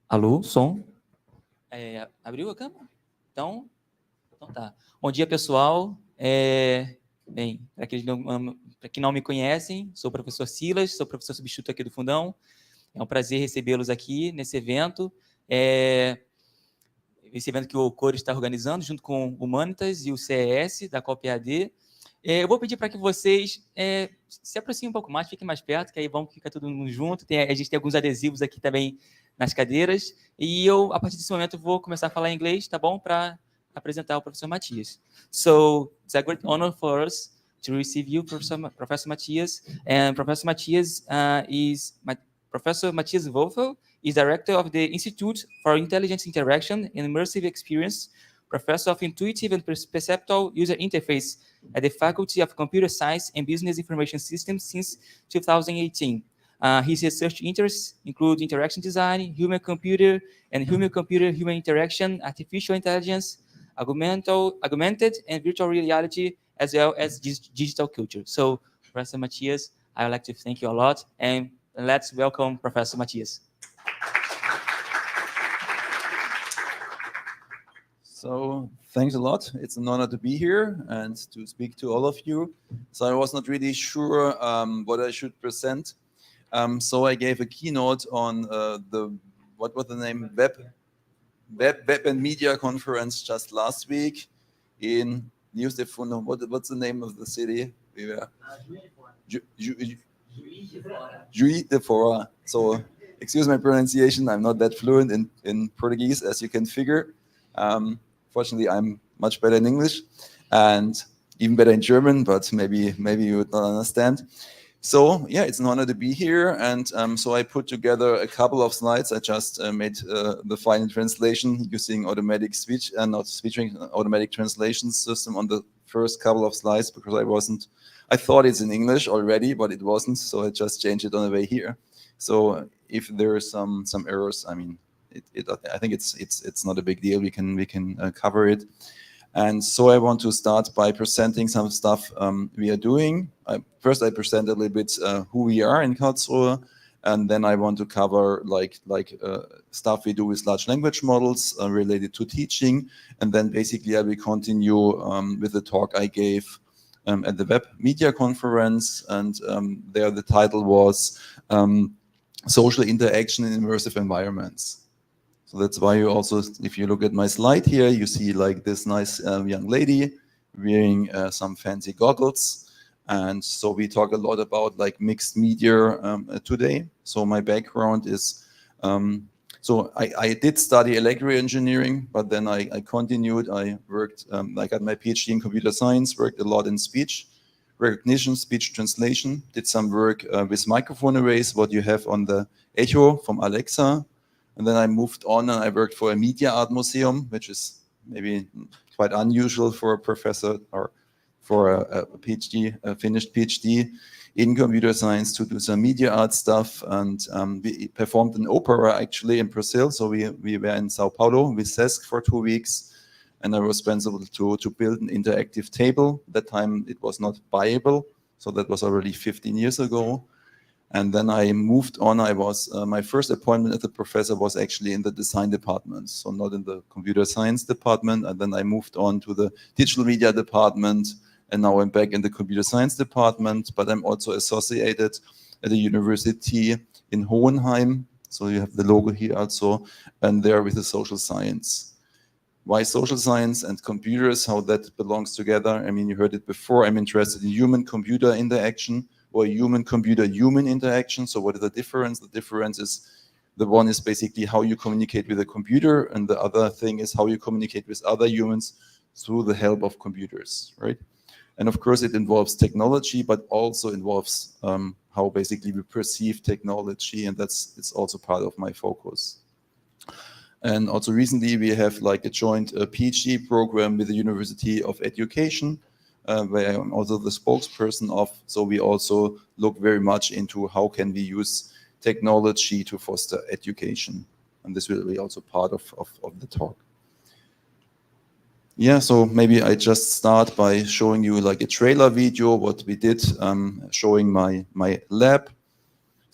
Alô, som. Abriu a câmera? Então tá. Bom dia, pessoal. Bem, para quem não me conhecem, sou o professor Silas, sou professor substituto aqui do Fundão. É um prazer recebê-los aqui nesse evento. Esse evento que o Coro está organizando, junto com o Humanitas e o CES, da COPAD. Eu vou pedir para que vocês se aproximem um pouco mais, fiquem mais perto, que aí vamos ficar todo mundo junto. A gente tem alguns adesivos aqui também nas cadeiras. E eu, a partir desse momento, vou começar a falar inglês, tá bom? Para apresentar o professor Matthias. So, it's a great honor for us to receive you, Professor Matthias. And Professor Matthias Professor Matthias Wölfel is Director of the Institute for Intelligent Interaction and Immersive Experience, Professor of Intuitive and Perceptual User Interface at the Faculty of Computer Science and Business Information Systems since 2018. His research interests include interaction design, human-computer and human-computer-human interaction, artificial intelligence, augmented and virtual reality, as well as digital culture. So, Professor Matthias, I would like to thank you a lot, and let's welcome Professor Matthias. So thanks a lot. It's an honor to be here and to speak to all of you. So I was not really sure what I should present. So I gave a keynote on what was the name? Web and Media Conference just last week in what's the name of the city? Juiz de Fora. So excuse my pronunciation. I'm not that fluent in Portuguese, as you can figure. Fortunately, I'm much better in English and even better in German, but maybe you would not understand. So yeah, it's an honor to be here. And so I put together a couple of slides. I just made the final translation using automatic automatic translation system on the first couple of slides because I thought it's in English already, but it wasn't. So I just changed it on the way here. So if there are some errors, I mean, I think it's not a big deal. We can cover it. And so I want to start by presenting some stuff we are doing. First, I present a little bit who we are in Karlsruhe, and then I want to cover like stuff we do with large language models related to teaching, and then basically I will continue with the talk I gave at the Web Media Conference, and there the title was Social Interaction in Immersive Environments. So that's why you also, if you look at my slide here, you see like this nice young lady wearing some fancy goggles. And so we talk a lot about like mixed media today. So my background is, so I did study electrical engineering, but then I continued. I worked, I got my PhD in computer science, worked a lot in speech recognition, speech translation, did some work with microphone arrays, what you have on the Echo from Alexa. And then I moved on and I worked for a media art museum, which is maybe quite unusual for a professor or for a PhD, a finished PhD in computer science to do some media art stuff. And we performed an opera actually in Brazil. So we were in Sao Paulo with CESC for 2 weeks. And I was responsible to build an interactive table. That time it was not buyable. So that was already 15 years ago. And then I moved on. I was my first appointment as a professor was actually in the design department, so not in the computer science department. And then I moved on to the digital media department, and now I'm back in the computer science department. But I'm also associated at a university in Hohenheim. So you have the logo here also, and there with the social science. Why social science and computers? How that belongs together? I mean, you heard it before. I'm interested in human-computer interaction. Or human-computer-human interaction. So what is the difference? The difference is the one is basically how you communicate with a computer, and the other thing is how you communicate with other humans through the help of computers, right? And of course, it involves technology, but also involves how basically we perceive technology, and it's also part of my focus. And also recently, we have like a joint PhD program with the University of Education, where I'm also the spokesperson of. So we also look very much into how can we use technology to foster education. And this will be also part of the talk. Yeah, so maybe I just start by showing you like a trailer video, what we did, showing my lab.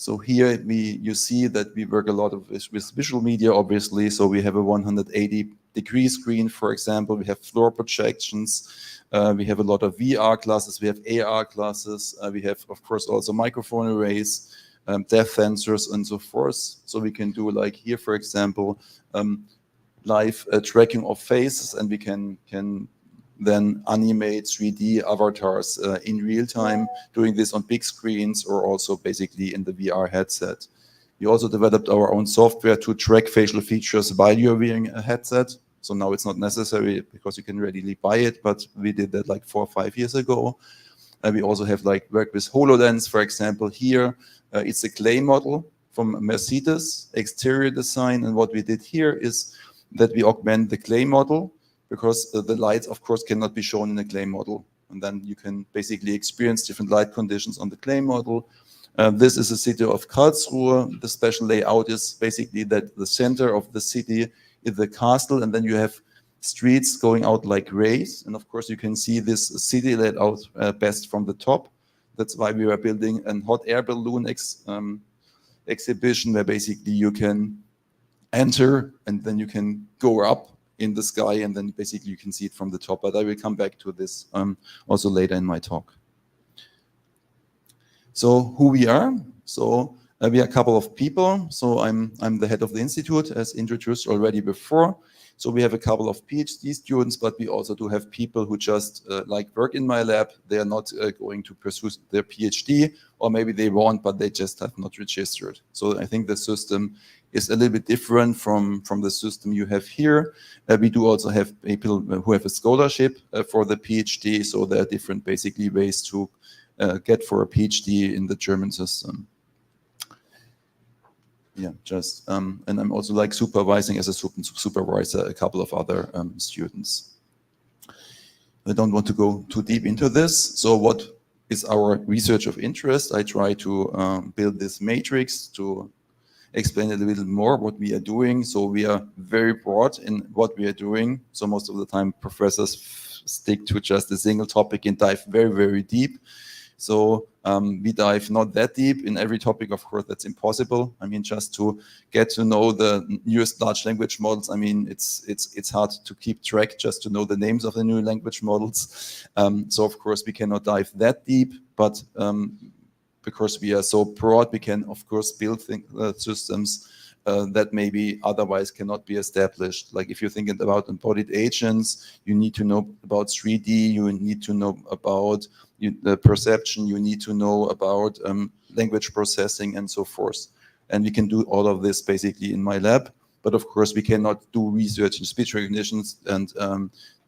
So here you see that we work a lot with visual media, obviously. So we have a 180-degree screen, for example. We have floor projections. We have a lot of VR classes. We have AR classes. We have, of course, also microphone arrays, depth sensors, and so forth. So we can do, like here, for example, live tracking of faces, and we can then animate 3D avatars in real time, doing this on big screens or also basically in the VR headset. We also developed our own software to track facial features while you're wearing a headset. So now it's not necessary because you can readily buy it, but we did that like 4 or 5 years ago. We also have like worked with HoloLens, for example, here. It's a clay model from Mercedes, exterior design. And what we did here is that we augment the clay model, because the light, of course, cannot be shown in a clay model. And then you can basically experience different light conditions on the clay model. This is the city of Karlsruhe. The special layout is basically that the center of the city is the castle, and then you have streets going out like rays. And of course, you can see this city laid out best from the top. That's why we are building a hot air balloon exhibition, where basically you can enter and then you can go up in the sky, and then basically you can see it from the top. But I will come back to this also later in my talk. So who we are? So we are a couple of people. So I'm the head of the institute, as introduced already before. So we have a couple of PhD students, but we also do have people who just like work in my lab. They are not going to pursue their PhD, or maybe they want, but they just have not registered. So I think the system is a little bit different from the system you have here. We do also have people who have a scholarship for the PhD. So there are different basically ways to get for a PhD in the German system. Yeah, just, and I'm also like supervising as a supervisor a couple of other students. I don't want to go too deep into this. So what is our research of interest? I try to build this matrix to explain a little bit more what we are doing. So we are very broad in what we are doing. So most of the time professors stick to just a single topic and dive very, very deep. So we dive not that deep in every topic. Of course, that's impossible. I mean, just to get to know the newest large language models, I mean, it's hard to keep track just to know the names of the new language models. So of course, we cannot dive that deep, but because we are so broad, we can, of course, build systems that maybe otherwise cannot be established. Like if you're thinking about embodied agents, you need to know about 3D, you need to know about the perception, you need to know about language processing and so forth. And we can do all of this basically in my lab. But of course, we cannot do research in speech recognition and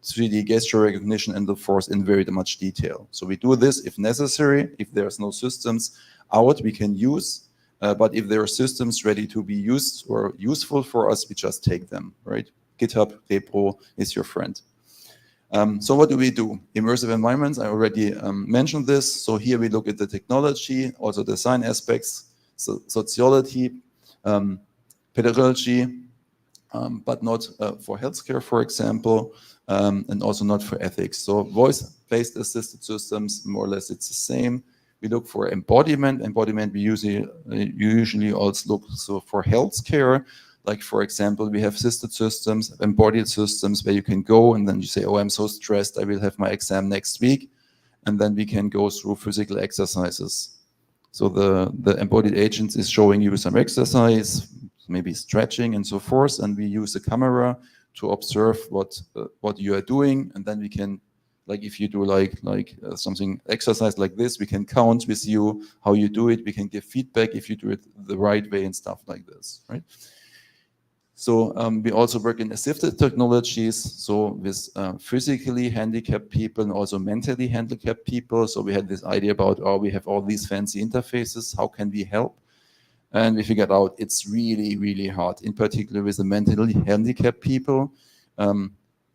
3D gesture recognition and the force in very much detail. So we do this if necessary. If there's no systems out, we can use. But if there are systems ready to be used or useful for us, we just take them, right? GitHub repo is your friend. So what do we do? Immersive environments, I already mentioned this. So here we look at the technology, also design aspects, so sociology, pedagogy, but not for healthcare, for example, and also not for ethics. So voice-based assisted systems, more or less it's the same. We look for embodiment. Embodiment, we usually also look for healthcare. Like, for example, we have assisted systems, embodied systems where you can go and then you say, oh, I'm so stressed, I will have my exam next week. And then we can go through physical exercises. So the embodied agent is showing you some exercise, maybe stretching and so forth. And we use a camera to observe what you are doing. And then we can, like if you do something exercise like this, we can count with you how you do it. We can give feedback if you do it the right way and stuff like this, right? So we also work in assistive technologies, so with physically handicapped people and also mentally handicapped people. So we had this idea about, oh, we have all these fancy interfaces, how can we help? And we figured out it's really, really hard, in particular with the mentally handicapped people.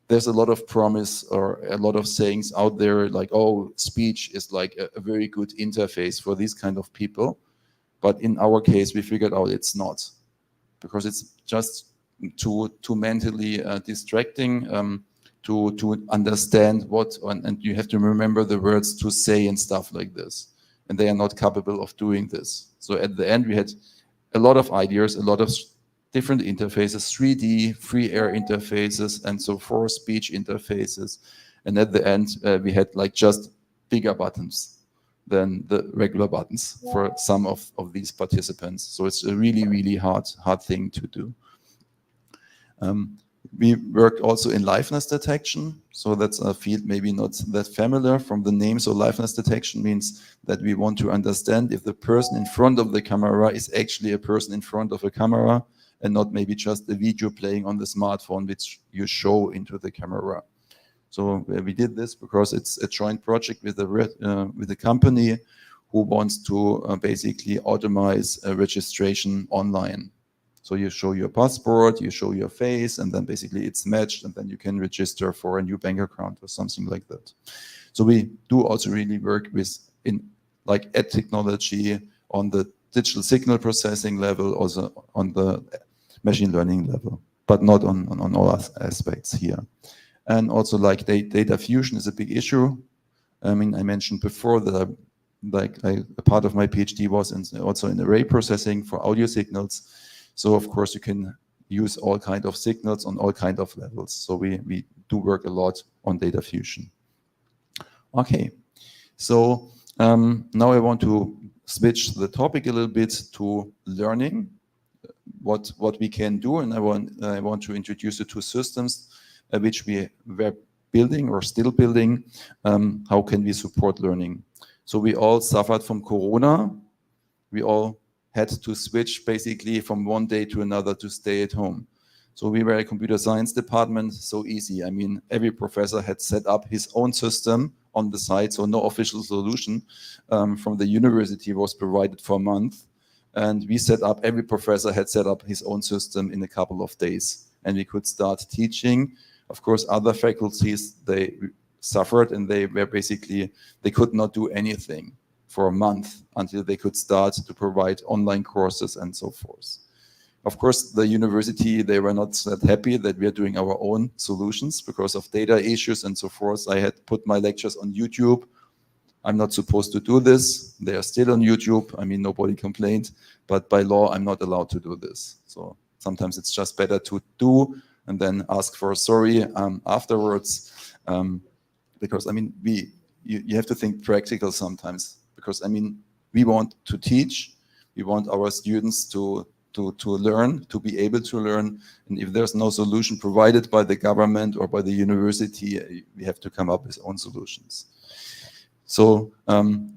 There's a lot of promise or a lot of sayings out there like, oh, speech is like a very good interface for these kind of people. But in our case, we figured out it's not, because it's just too mentally distracting to understand what, and you have to remember the words to say and stuff like this. And they are not capable of doing this. So at the end, we had a lot of ideas, a lot of different interfaces, 3D, free air interfaces, and so forth, speech interfaces. And at the end, we had like just bigger buttons than the regular buttons for some of these participants. So it's a really, really hard thing to do. We worked also in liveness detection. So that's a field maybe not that familiar from the name. So liveness detection means that we want to understand if the person in front of the camera is actually a person in front of a camera and not maybe just a video playing on the smartphone which you show into the camera. So we did this because it's a joint project with a company who wants to basically automate registration online. So you show your passport, you show your face, and then basically it's matched, and then you can register for a new bank account or something like that. So we do also really work with like ad technology on the digital signal processing level, also on the machine learning level, but not on all aspects here. And also like data fusion is a big issue. I mean, I mentioned before that a part of my PhD was also in array processing for audio signals. So of course you can use all kind of signals on all kind of levels. So we do work a lot on data fusion. Okay, so now I want to switch the topic a little bit to learning, what we can do, and I want to introduce you to systems which we were building or still building. How can we support learning? So we all suffered from Corona. We all had to switch basically from one day to another to stay at home. So we were a computer science department, so easy. I mean, every professor had set up his own system on the side, so no official solution from the university was provided for a month. And every professor had set up his own system in a couple of days, and we could start teaching. Of course, other faculties, they suffered and they could not do anything for a month until they could start to provide online courses and so forth. Of course, the university, they were not that happy that we are doing our own solutions because of data issues and so forth. I had put my lectures on YouTube. I'm not supposed to do this. They are still on YouTube. I mean, nobody complained, but by law, I'm not allowed to do this. So sometimes it's just better to do and then ask for a sorry afterwards. Because I mean, you have to think practical sometimes. Because I mean, we want to teach, we want our students to learn, to be able to learn, and if there's no solution provided by the government or by the university, we have to come up with own solutions. So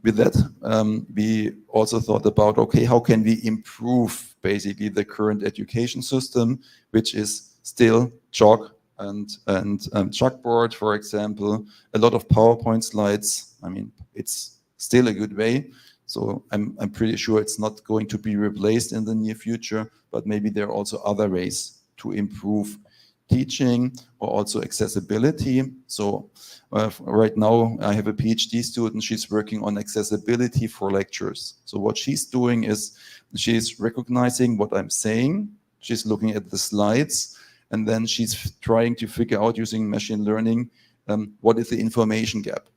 with that, we also thought about, okay, how can we improve basically the current education system, which is still chalk and chalkboard, for example, a lot of PowerPoint slides. I mean, it's still a good way. So I'm pretty sure it's not going to be replaced in the near future, but maybe there are also other ways to improve teaching or also accessibility. So right now I have a PhD student, she's working on accessibility for lectures. So what she's doing is she's recognizing what I'm saying, she's looking at the slides, and then she's trying to figure out using machine learning, what is the information gap.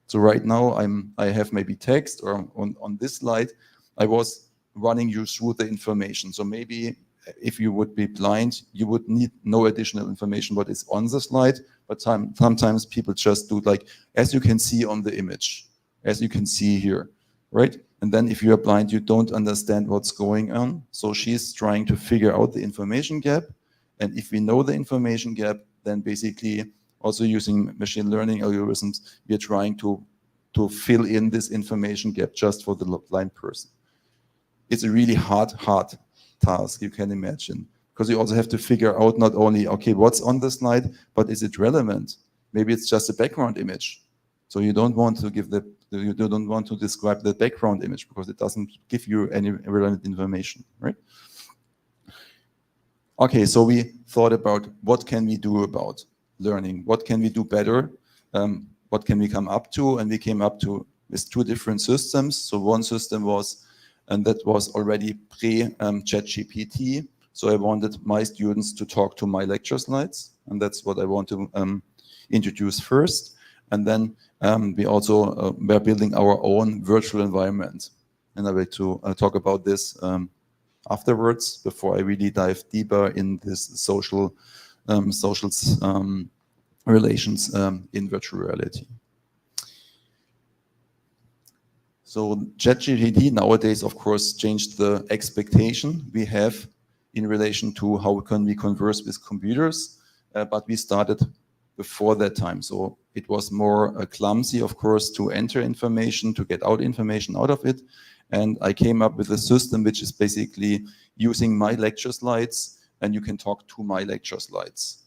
So right now I have maybe text, or on this slide, I was running you through the information. So maybe if you would be blind, you would need no additional information what is on the slide, but sometimes people just do like, as you can see on the image, as you can see here, right? And then if you are blind, you don't understand what's going on. So she's trying to figure out the information gap. And if we know the information gap, then basically also using machine learning algorithms, we are trying to fill in this information gap just for the blind person. It's a really hard task, you can imagine, because you also have to figure out not only, okay, what's on the slide, but is it relevant? Maybe it's just a background image. So you don't want to you don't want to describe the background image because it doesn't give you any relevant information, right? Okay, so we thought about what can we do about learning? What can we do better? What can we come up to? And we came up with two different systems. So one system was, and that was already pre-ChatGPT. So I wanted my students to talk to my lecture slides, and that's what I want to introduce first. And then we also were building our own virtual environment. and I will to talk about this afterwards, before I really dive deeper in this social relations in virtual reality. So ChatGPT nowadays, of course, changed the expectation we have in relation to how can we converse with computers, but we started before that time. So it was more clumsy, of course, to enter information, to get out information out of it. And I came up with a system which is basically using my lecture slides, and you can talk to my lecture slides.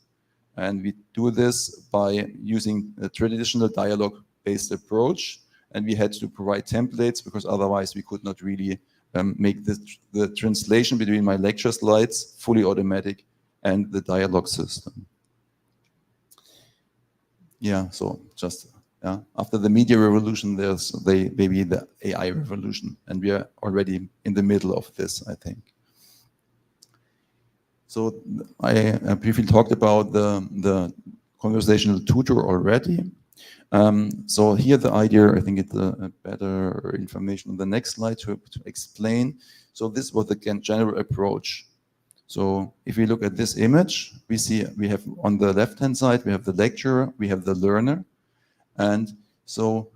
And we do this by using a traditional dialogue-based approach. And we had to provide templates because otherwise we could not really make the translation between my lecture slides fully automatic and the dialogue system. Yeah, so just after the media revolution, there's maybe the AI revolution, and we are already in the middle of this, I think. So I briefly talked about the conversational tutor already. So here the idea, I think it's a better information on the next slide to explain. So this was the general approach. So if we look at this image, we see we have on the left-hand side, we have the lecturer, we have the learner. And so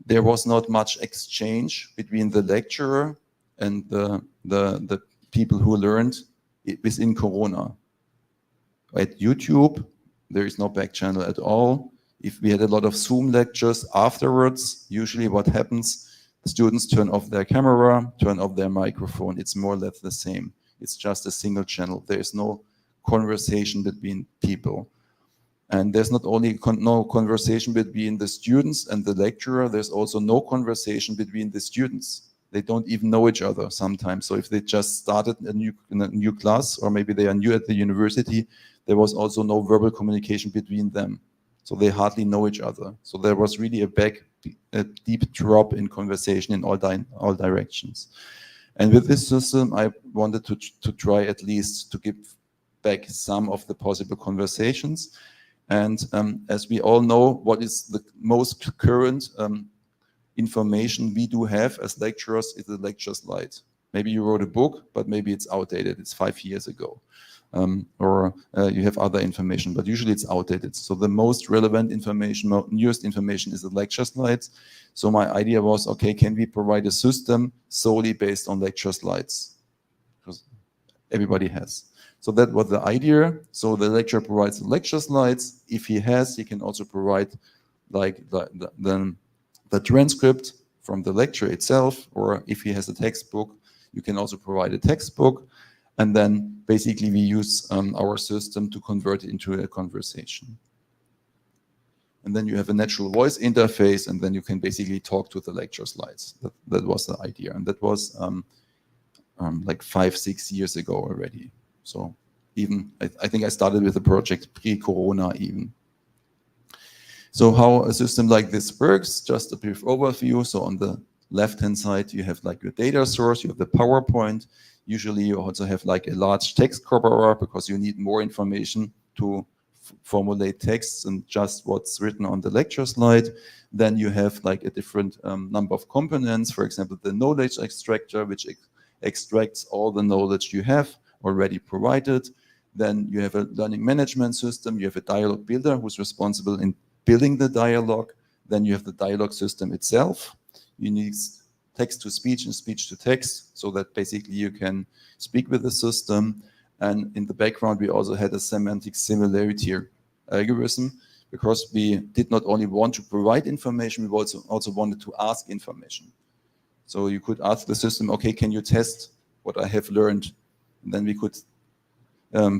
there was not much exchange between the lecturer and the people who learned within Corona. At YouTube, there is no back channel at all. If we had a lot of Zoom lectures afterwards, usually what happens, the students turn off their camera, turn off their microphone. It's more or less the same. It's just a single channel. There is no conversation between people. And there's not only no conversation between the students and the lecturer, there's also no conversation between the students. They don't even know each other sometimes. So if they just started in a new class, or maybe they are new at the university, there was also no verbal communication between them. So they hardly know each other. So there was really a deep drop in conversation in all directions. And with this system, I wanted to try at least to give back some of the possible conversations. And as we all know, what is the most current information we do have as lecturers is the lecture slide. Maybe you wrote a book, but maybe it's outdated. It's 5 years ago. Or you have other information, but usually it's outdated. So the most relevant information, newest information is the lecture slides. So my idea was, okay, can we provide a system solely based on lecture slides? Because everybody has. So that was the idea. So the lecturer provides the lecture slides. If he has, he can also provide like the transcript from the lecture itself, or if he has a textbook, you can also provide a textbook. And then basically we use our system to convert it into a conversation. And then you have a natural voice interface, and then you can basically talk to the lecture slides. That was the idea. And that was like 5-6 years ago already. So even, I think I started with the project pre-Corona even. So how a system like this works, just a brief overview. So on the left-hand side, you have like your data source, you have the PowerPoint. Usually you also have like a large text corpora because you need more information to formulate texts than just what's written on the lecture slide. Then you have like a different number of components. For example, the knowledge extractor, which extracts all the knowledge you have already provided. Then you have a learning management system. You have a dialogue builder who's responsible in building the dialogue. Then you have the dialogue system itself. You need text to speech and speech to text, so that basically you can speak with the system. And in the background, we also had a semantic similarity algorithm, because we did not only want to provide information, we also wanted to ask information. So you could ask the system, okay, can you test what I have learned? And then we could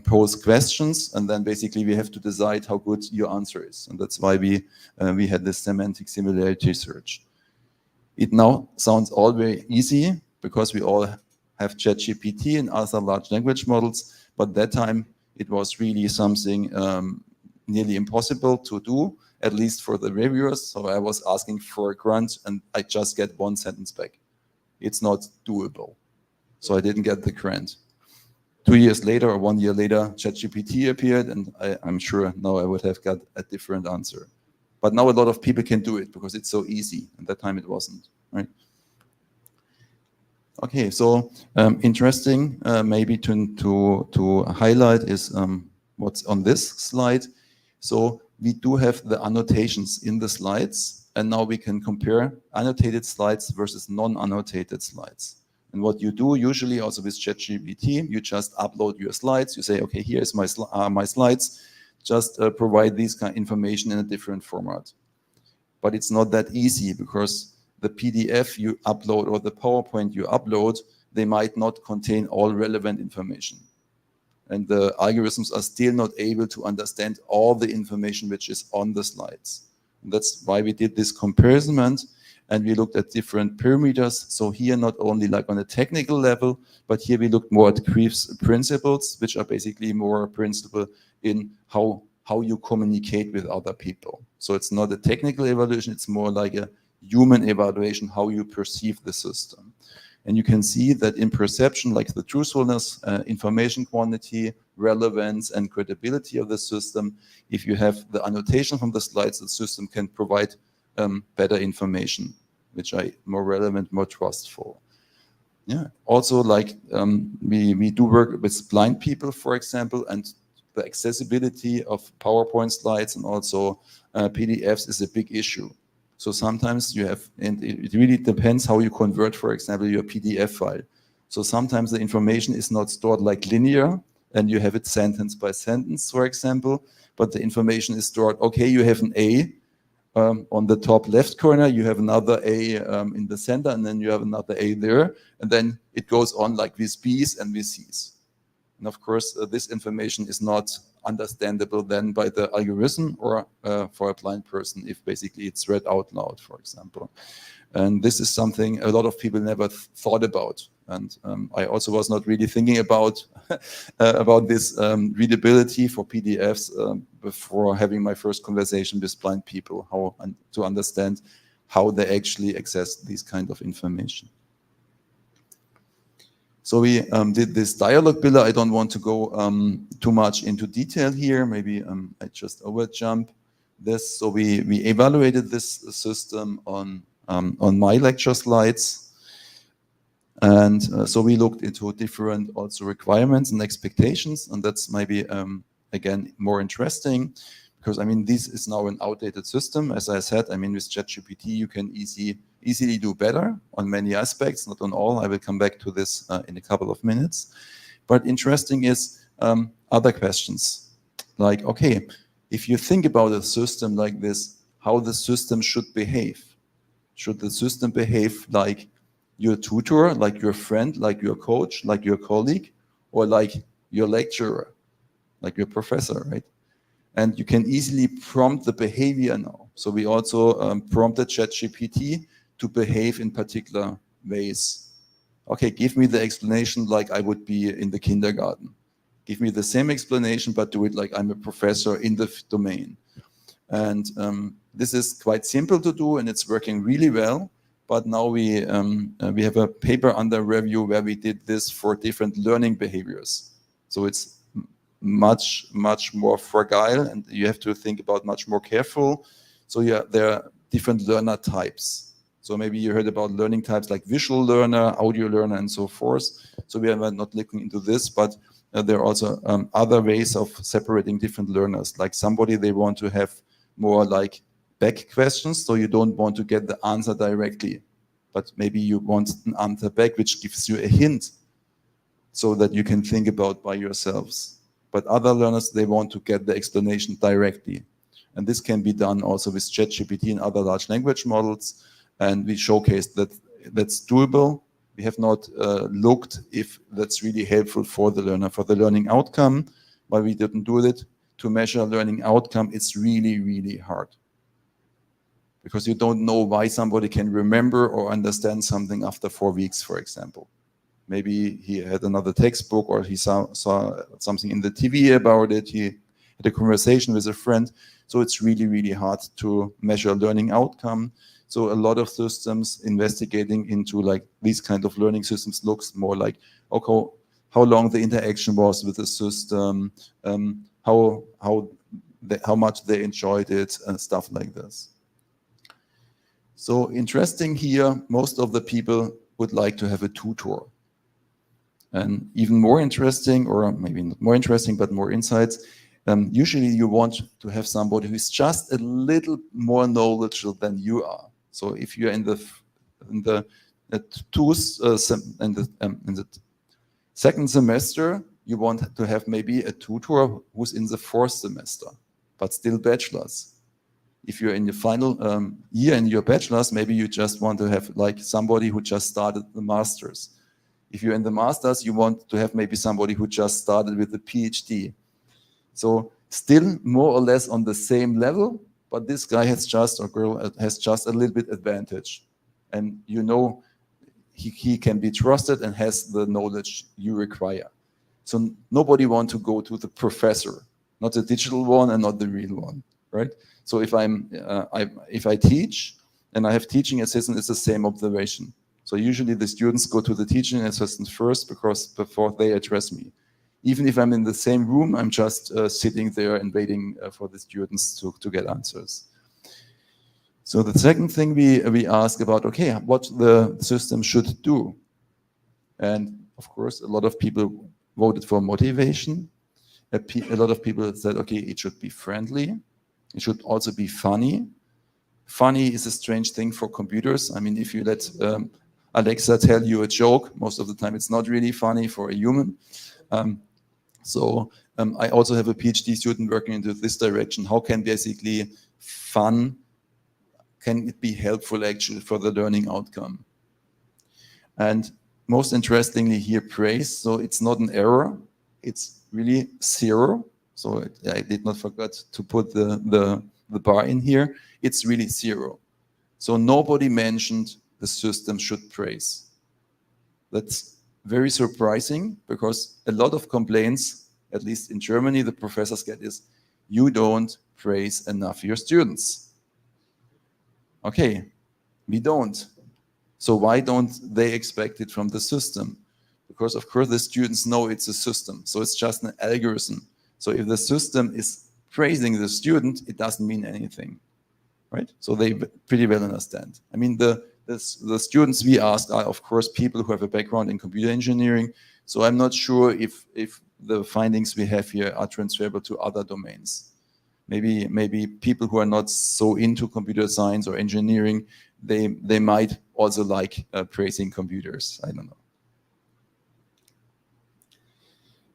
pose questions, and then basically we have to decide how good your answer is. And that's why we had this semantic similarity search. It now sounds all very easy because we all have ChatGPT and other large language models, but that time it was really something nearly impossible to do, at least for the reviewers. So I was asking for a grant and I just get 1 sentence back. It's not doable. So I didn't get the grant. 2 years later or 1 year later, ChatGPT appeared, and I'm sure now I would have got a different answer. But now a lot of people can do it because it's so easy. At that time it wasn't, right? Okay, so interesting maybe to highlight is what's on this slide. So we do have the annotations in the slides, and now we can compare annotated slides versus non-annotated slides. And what you do usually also with ChatGPT, you just upload your slides. You say, okay, here's my slides. Just provide this kind of information in a different format. But it's not that easy because the PDF you upload or the PowerPoint you upload, they might not contain all relevant information. And the algorithms are still not able to understand all the information which is on the slides. And that's why we did this comparison, and we looked at different parameters. So here, not only like on a technical level, but here we looked more at Kreef's principles, which are basically more principle in how you communicate with other people. So it's not a technical evaluation, it's more like a human evaluation, how you perceive the system. And you can see that in perception, like the truthfulness, information quantity, relevance, and credibility of the system, if you have the annotation from the slides, the system can provide better information, which are more relevant, more trustful. Yeah. Also, like we do work with blind people, for example, and the accessibility of PowerPoint slides and also PDFs is a big issue. So sometimes you have, and it really depends how you convert, for example, your PDF file. So sometimes the information is not stored like linear, and you have it sentence by sentence, for example, but the information is stored, okay, you have an A on the top left corner, you have another A in the center, and then you have another A there, and then it goes on like with B's and with C's. And of course, this information is not understandable then by the algorithm or for a blind person if basically it's read out loud, for example. And this is something a lot of people never thought about. And I also was not really thinking about this readability for PDFs before having my first conversation with blind people, how to understand how they actually access this kind of information. So we did this dialogue builder. I don't want to go too much into detail here. Maybe I just overjump this. So we evaluated this system on my lecture slides. And so we looked into different also requirements and expectations. And that's maybe, again, more interesting. Because, I mean, this is now an outdated system. As I said, I mean, with ChatGPT, you can easily do better on many aspects, not on all. I will come back to this in a couple of minutes. But interesting is other questions. Like, okay, if you think about a system like this, how the system should behave. Should the system behave like your tutor, like your friend, like your coach, like your colleague, or like your lecturer, like your professor, right? And you can easily prompt the behavior now. So we also prompted ChatGPT to behave in particular ways. Okay, give me the explanation like I would be in the kindergarten. Give me the same explanation, but do it like I'm a professor in the domain. And this is quite simple to do, and it's working really well. But now we have a paper under review where we did this for different learning behaviors. So it's much more fragile, and you have to think about much more careful. So yeah, there are different learner types. So maybe you heard about learning types like visual learner, audio learner, and so forth. So we are not looking into this, but there are also other ways of separating different learners. Like somebody, they want to have more like back questions, so you don't want to get the answer directly, but maybe you want an answer back which gives you a hint so that you can think about by yourselves. But other learners, they want to get the explanation directly. And this can be done also with ChatGPT and other large language models. And we showcased that that's doable. We have not looked if that's really helpful for the learner, for the learning outcome, but we didn't do it. To measure learning outcome, it's really hard. Because you don't know why somebody can remember or understand something after 4 weeks, for example. Maybe he had another textbook or he saw something in the TV about it. He had a conversation with a friend. So it's really hard to measure learning outcome. So a lot of systems investigating into like these kind of learning systems looks more like, okay, how long the interaction was with the system, how much they enjoyed it and stuff like this. So interesting here, most of the people would like to have a tutor. And even more interesting, or maybe not more interesting, but more insights, usually you want to have somebody who is just a little more knowledgeable than you are. So if you're in the second semester, you want to have maybe a tutor who's in the fourth semester, but still bachelor's. If you're in your final year in your bachelor's, maybe you just want to have like somebody who just started the master's. If you're in the master's, you want to have maybe somebody who just started with the PhD. So still more or less on the same level, but this guy has just, or girl has just a little bit advantage. And you know he can be trusted and has the knowledge you require. So nobody wants to go to the professor, not the digital one and not the real one, right? So if I teach and I have teaching assistant, it's the same observation. So usually the students go to the teaching assistant first before they address me. Even if I'm in the same room, I'm just sitting there and waiting for the students to get answers. So the second thing we ask about, okay, what the system should do. And of course, a lot of people voted for motivation. A lot of people said, okay, it should be friendly. It should also be funny. Funny is a strange thing for computers. I mean, if you let Alexa tell you a joke, most of the time it's not really funny for a human. I also have a PhD student working into this direction. How can basically fun, can it be helpful actually for the learning outcome? And most interestingly here, praise. So it's not an error. It's really 0. So I did not forget to put the bar in here. It's really 0. So nobody mentioned the system should praise. That's very surprising because a lot of complaints, at least in Germany, the professors get is, you don't praise enough your students. Okay, we don't. So why don't they expect it from the system? Because of course the students know it's a system. So it's just an algorithm. So if the system is praising the student, it doesn't mean anything, right? So they pretty well understand. I mean, the students we ask are, of course, people who have a background in computer engineering. So I'm not sure if the findings we have here are transferable to other domains. Maybe people who are not so into computer science or engineering, they might also like praising computers. I don't know.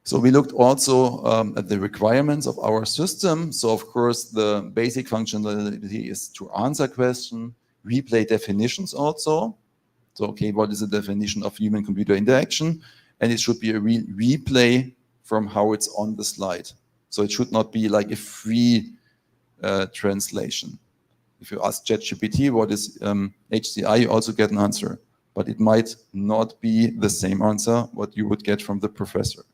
So we looked also at the requirements of our system. So of course, the basic functionality is to answer questions, replay definitions also. So, okay, what is the definition of human-computer interaction? And it should be a replay from how it's on the slide. So it should not be like a free translation. If you ask ChatGPT what is HCI, you also get an answer. But it might not be the same answer what you would get from the professor.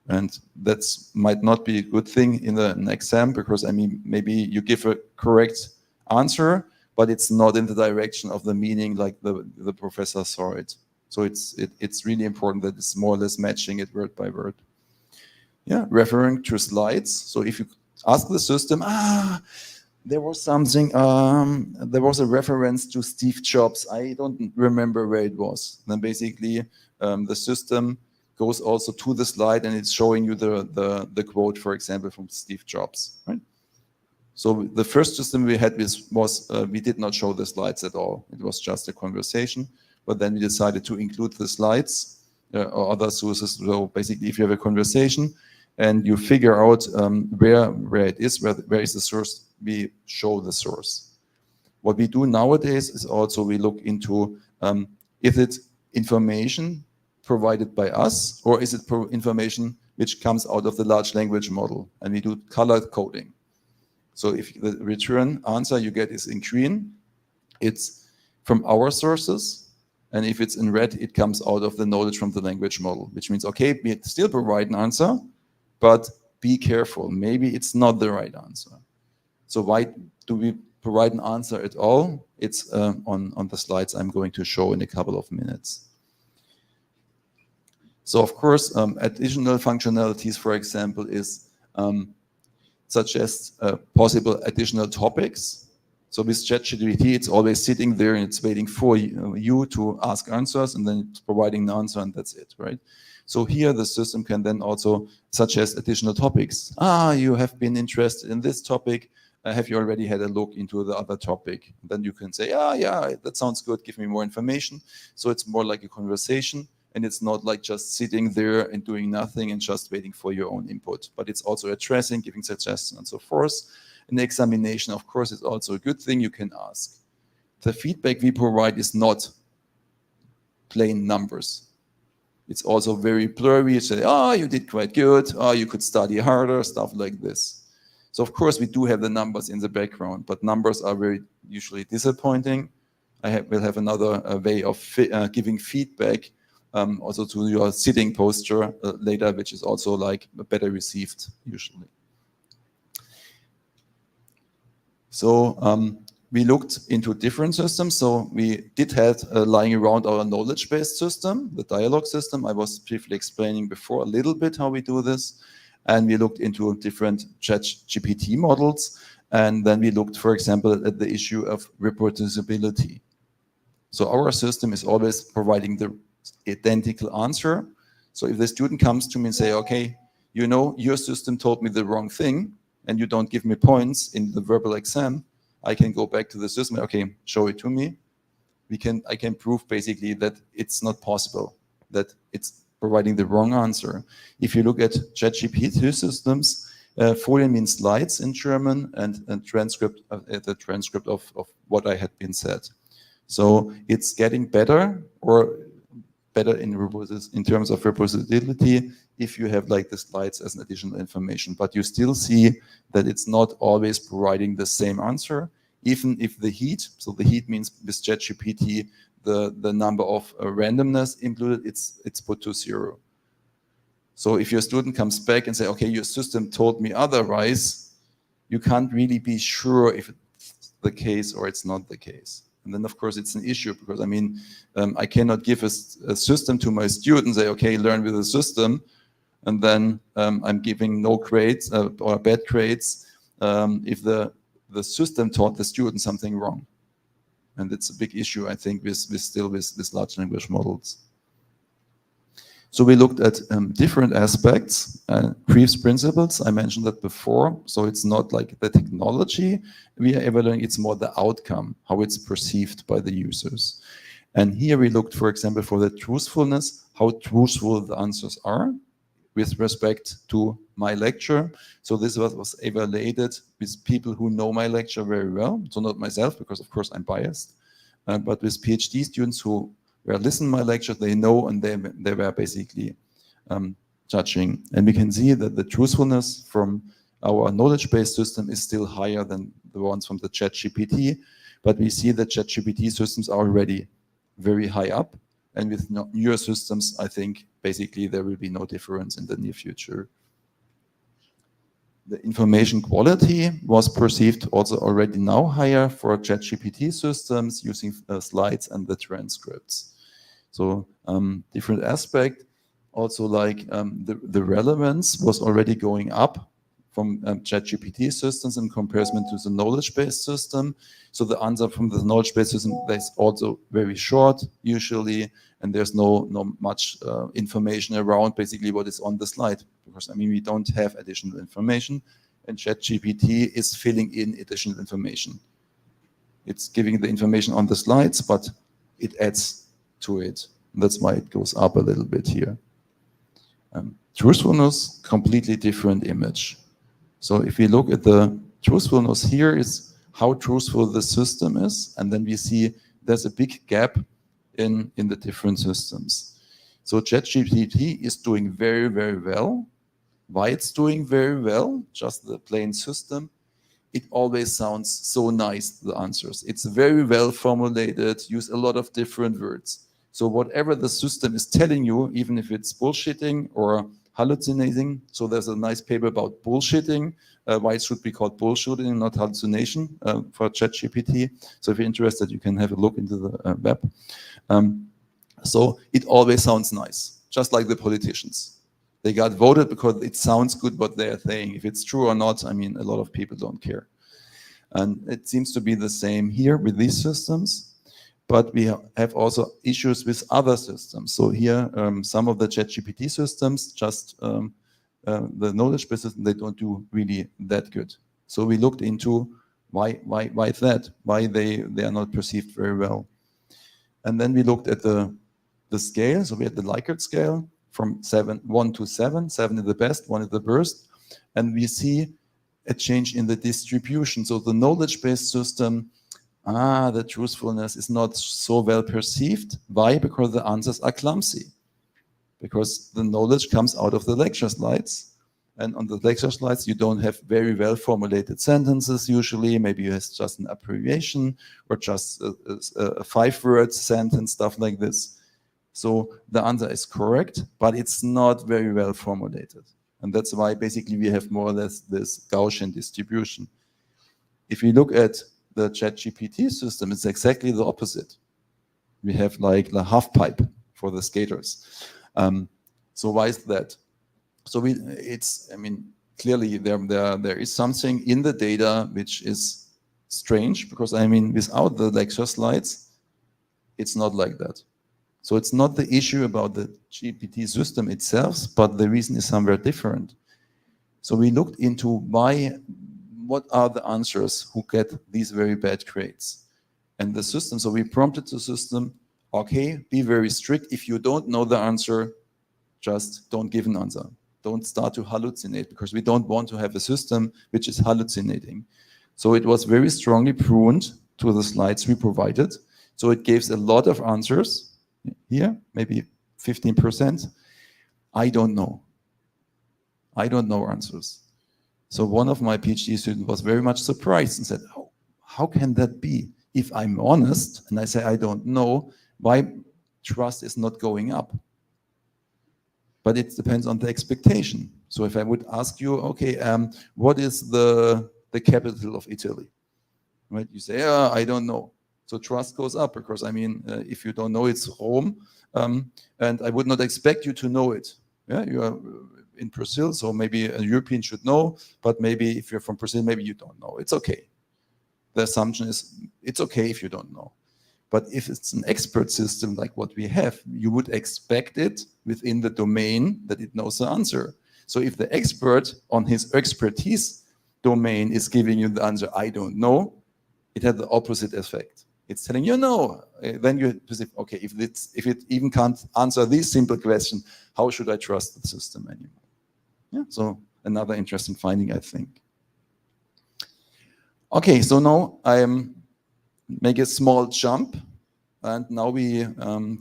And that might not be a good thing in an exam because, I mean, maybe you give a correct answer, but it's not in the direction of the meaning like the professor saw it. So it's really important that it's more or less matching it word by word. Yeah, referring to slides. So if you ask the system, there was something, there was a reference to Steve Jobs. I don't remember where it was. Then basically the system goes also to the slide and it's showing you the quote, for example, from Steve Jobs, right? So the first system we had was we did not show the slides at all. It was just a conversation, but then we decided to include the slides or other sources. So basically, if you have a conversation and you figure out where it is, where is the source, we show the source. What we do nowadays is also we look into is it information provided by us, or is it information which comes out of the large language model? And we do color coding. So if the return answer you get is in green, it's from our sources. And if it's in red, it comes out of the knowledge from the language model, which means, okay, we still provide an answer, but be careful. Maybe it's not the right answer. So why do we provide an answer at all? It's on the slides I'm going to show in a couple of minutes. So of course, additional functionalities, for example, is suggest possible additional topics. So with ChatGPT, it's always sitting there and it's waiting for you to ask answers, and then it's providing the answer, and that's it, right? So here the system can then also suggest additional topics. You have been interested in this topic. Have you already had a look into the other topic? Then you can say, yeah, that sounds good. Give me more information. So it's more like a conversation, and it's not like just sitting there and doing nothing and just waiting for your own input, but it's also addressing, giving suggestions and so forth. An examination, of course, is also a good thing you can ask. The feedback we provide is not plain numbers. It's also very blurry. You say, you did quite good. You could study harder, stuff like this. So of course we do have the numbers in the background, but numbers are very usually disappointing. We'll have another way of giving feedback also to your sitting posture later, which is also like better received usually. So we looked into different systems. So we did have lying around our knowledge-based system, the dialogue system. I was briefly explaining before a little bit how we do this. And we looked into different ChatGPT models. And then we looked, for example, at the issue of reproducibility. So our system is always providing the identical answer. So if the student comes to me and say, okay, your system told me the wrong thing, and you don't give me points in the verbal exam, I can go back to the system, okay, show it to me. I can prove basically that it's not possible, that it's providing the wrong answer. If you look at ChatGPT systems, Folien means slides in German, and the transcript of what I had been said. So it's getting better, or better in terms of reproducibility, if you have like the slides as an additional information. But you still see that it's not always providing the same answer, even if the heat, so the heat means with ChatGPT, the number of randomness included, it's put to 0. So if your student comes back and say, okay, your system told me otherwise, you can't really be sure if it's the case or it's not the case. And then, of course, it's an issue because, I cannot give a system to my student, say, okay, learn with the system, and then I'm giving no grades or bad grades if the system taught the student something wrong. And it's a big issue, I think, with large language models. So we looked at different aspects, Brief's principles, I mentioned that before. So it's not like the technology we are evaluating, it's more the outcome, how it's perceived by the users. And here we looked, for example, for the truthfulness, how truthful the answers are with respect to my lecture. So this was evaluated with people who know my lecture very well. So not myself, because of course I'm biased, but with PhD students who were listening to my lecture, they know, and they were basically judging. And we can see that the truthfulness from our knowledge-based system is still higher than the ones from the ChatGPT, but we see that ChatGPT systems are already very high up, and with newer systems, I think basically there will be no difference in the near future. The information quality was perceived also already now higher for ChatGPT systems using slides and the transcripts. So different aspect, also like the relevance was already going up from ChatGPT systems in comparison to the knowledge-based system. So the answer from the knowledge-based system is also very short usually, and there's no much information around basically what is on the slide, because we don't have additional information, and ChatGPT is filling in additional information. It's giving the information on the slides, but it adds to it. That's why it goes up a little bit here. Truthfulness, completely different image. So if we look at the truthfulness here, is how truthful the system is, and then we see there's a big gap in the different systems. So ChatGPT is doing very, very well. Why it's doing very well, just the plain system, it always sounds so nice, the answers. It's very well formulated, use a lot of different words. So whatever the system is telling you, even if it's bullshitting or hallucinating, so there's a nice paper about bullshitting, why it should be called bullshitting and not hallucination for ChatGPT. So if you're interested, you can have a look into the web. So it always sounds nice, just like the politicians. They got voted because it sounds good what they're saying. If it's true or not, a lot of people don't care. And it seems to be the same here with these systems, but we have also issues with other systems. So here, some of the ChatGPT systems, just the knowledge base system, they don't do really that good. So we looked into why is that? Why they are not perceived very well. And then we looked at the scale. So we had the Likert scale from 1 to 7. 7 is the best, 1 is the worst. And we see a change in the distribution. So the knowledge-based system, the truthfulness is not so well perceived. Why? Because the answers are clumsy. Because the knowledge comes out of the lecture slides. And on the lecture slides, you don't have very well formulated sentences usually. Maybe you have just an abbreviation or just a 5-word sentence, stuff like this. So the answer is correct, but it's not very well formulated. And that's why basically we have more or less this Gaussian distribution. If we look at the ChatGPT system, it's exactly the opposite. We have like the half pipe for the skaters. So why is that? So clearly there is something in the data which is strange, because without the lecture slides, it's not like that. So it's not the issue about the GPT system itself, but the reason is somewhere different. So we looked into what are the answers who get these very bad grades. And the system, so we prompted the system, okay, be very strict. If you don't know the answer, just don't give an answer. Don't start to hallucinate, because we don't want to have a system which is hallucinating. So it was very strongly pruned to the slides we provided. So it gives a lot of answers. Here, maybe 15%. I don't know answers. So one of my PhD students was very much surprised and said, oh, how can that be? If I'm honest and I say I don't know, why trust is not going up? But it depends on the expectation. So if I would ask you, okay, what is the capital of Italy? Right? You say, I don't know. So trust goes up, because if you don't know, it's Rome, and I would not expect you to know it. Yeah, you are in Brazil, so maybe a European should know, but maybe if you're from Brazil, maybe you don't know. It's okay. The assumption is it's okay if you don't know. But if it's an expert system like what we have, you would expect it within the domain that it knows the answer. So if the expert on his expertise domain is giving you the answer, I don't know, it had the opposite effect. It's telling you no. Then you perceive, okay, if it even can't answer this simple question, how should I trust the system anymore? Yeah, so another interesting finding, I think. Okay, so now I make a small jump, and now we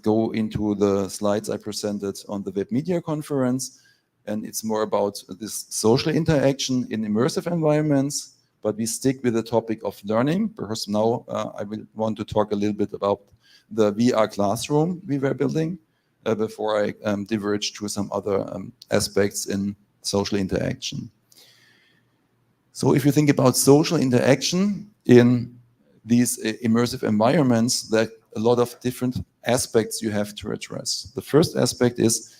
go into the slides I presented on the Web Media Conference, and it's more about this social interaction in immersive environments. But we stick with the topic of learning, because now I will want to talk a little bit about the VR classroom we were building before I diverge to some other aspects in social interaction. So if you think about social interaction in these immersive environments, there are a lot of different aspects you have to address. The first aspect is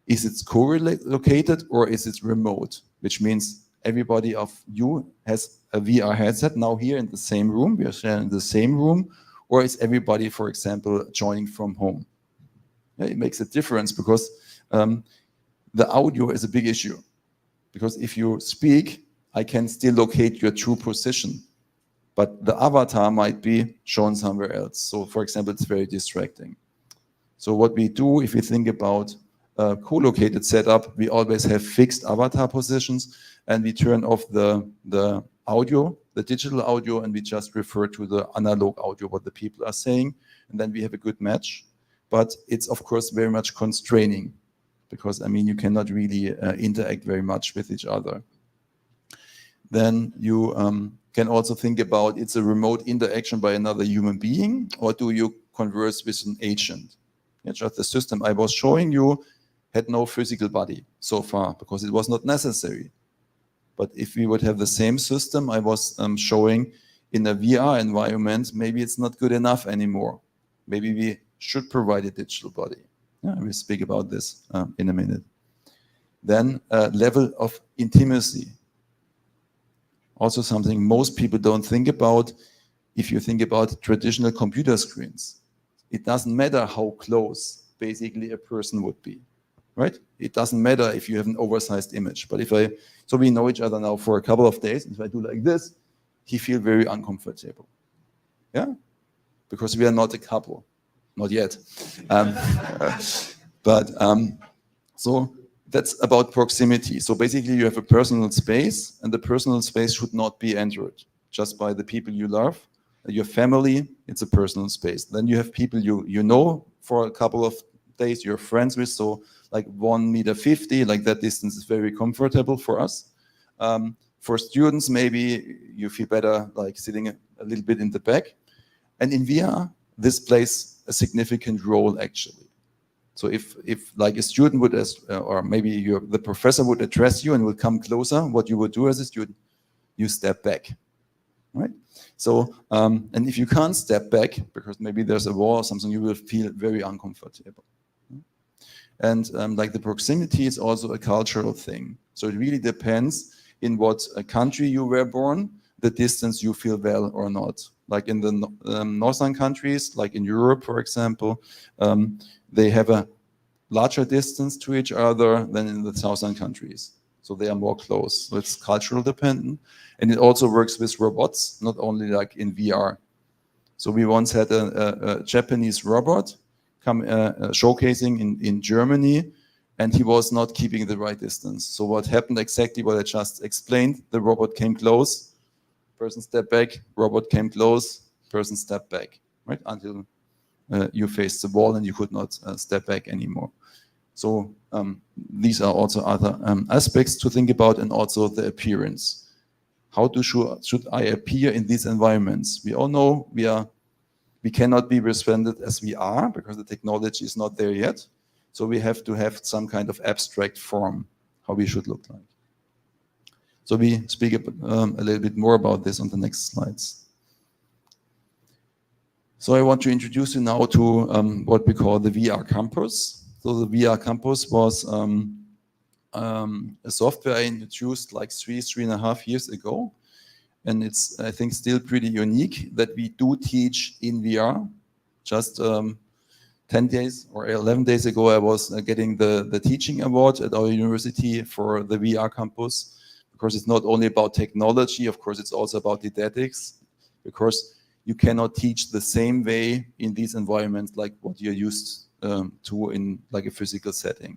it co-located or is it remote? Which means everybody of you has a VR headset now here in the same room, we are sharing the same room, or is everybody, for example, joining from home? Yeah, it makes a difference, because the audio is a big issue. Because if you speak, I can still locate your true position, but the avatar might be shown somewhere else. So for example, it's very distracting. So what we do, if we think about a co-located setup, we always have fixed avatar positions, and we turn off the audio, the digital audio, and we just refer to the analog audio, what the people are saying, and then we have a good match. But it's of course very much constraining, because you cannot really interact very much with each other. Then you can also think about, it's a remote interaction by another human being, or do you converse with an agent? Yeah, just the system I was showing you had no physical body so far, because it was not necessary. But if we would have the same system I was showing in a VR environment, maybe it's not good enough anymore. Maybe we should provide a digital body. Yeah, we'll speak about this in a minute. Then level of intimacy. also something most people don't think about. If you think about traditional computer screens, it doesn't matter how close basically a person would be, right? It doesn't matter if you have an oversized image. But so we know each other now for a couple of days, and if I do like this, he feels very uncomfortable. Yeah? Because we are not a couple. Not yet. So that's about proximity. So basically you have a personal space, and the personal space should not be entered just by the people you love. Your family, it's a personal space. Then you have people you know for a couple of days, you're friends with, so like 1.50 meters, like that distance is very comfortable for us. For students, maybe you feel better like sitting a little bit in the back. And in VR, this plays a significant role actually. So if like a student would, or maybe the professor would address you and will come closer, what you would do as a student, you step back, right? So, and if you can't step back, because maybe there's a wall or something, you will feel very uncomfortable. And like the proximity is also a cultural thing. So it really depends in what country you were born, the distance you feel well or not. Like in the northern countries, like in Europe, for example, they have a larger distance to each other than in the southern countries. So they are more close. So it's cultural dependent. And it also works with robots, not only like in VR. So we once had a Japanese robot come showcasing in Germany, and he was not keeping the right distance. So what happened exactly what I just explained, the robot came close, person stepped back, robot came close, person stepped back, right? Until you faced the wall and you could not step back anymore. So these are also other aspects to think about, and also the appearance. How should I appear in these environments? We all know we cannot be represented as we are because the technology is not there yet. So we have to have some kind of abstract form, how we should look like. So we speak a little bit more about this on the next slides. So I want to introduce you now to what we call the VR campus. So the VR campus was a software I introduced like 3.5 years ago. And it's, I think, still pretty unique that we do teach in VR. Just 10 days or 11 days ago, I was getting the teaching award at our university for the VR campus, because it's not only about technology, of course, it's also about didactics, because you cannot teach the same way in these environments like what you're used to in like a physical setting.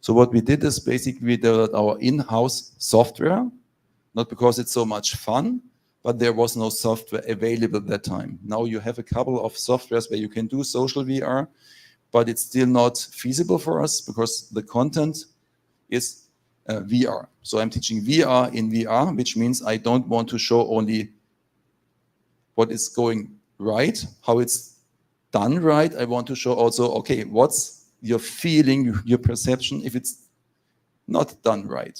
So what we did is basically we developed our in-house software, not because it's so much fun, but there was no software available at that time. Now you have a couple of softwares where you can do social VR, but it's still not feasible for us because the content is VR. So I'm teaching VR in VR, which means I don't want to show only what is going right, how it's done right. I want to show also, okay, what's your feeling, your perception if it's not done right.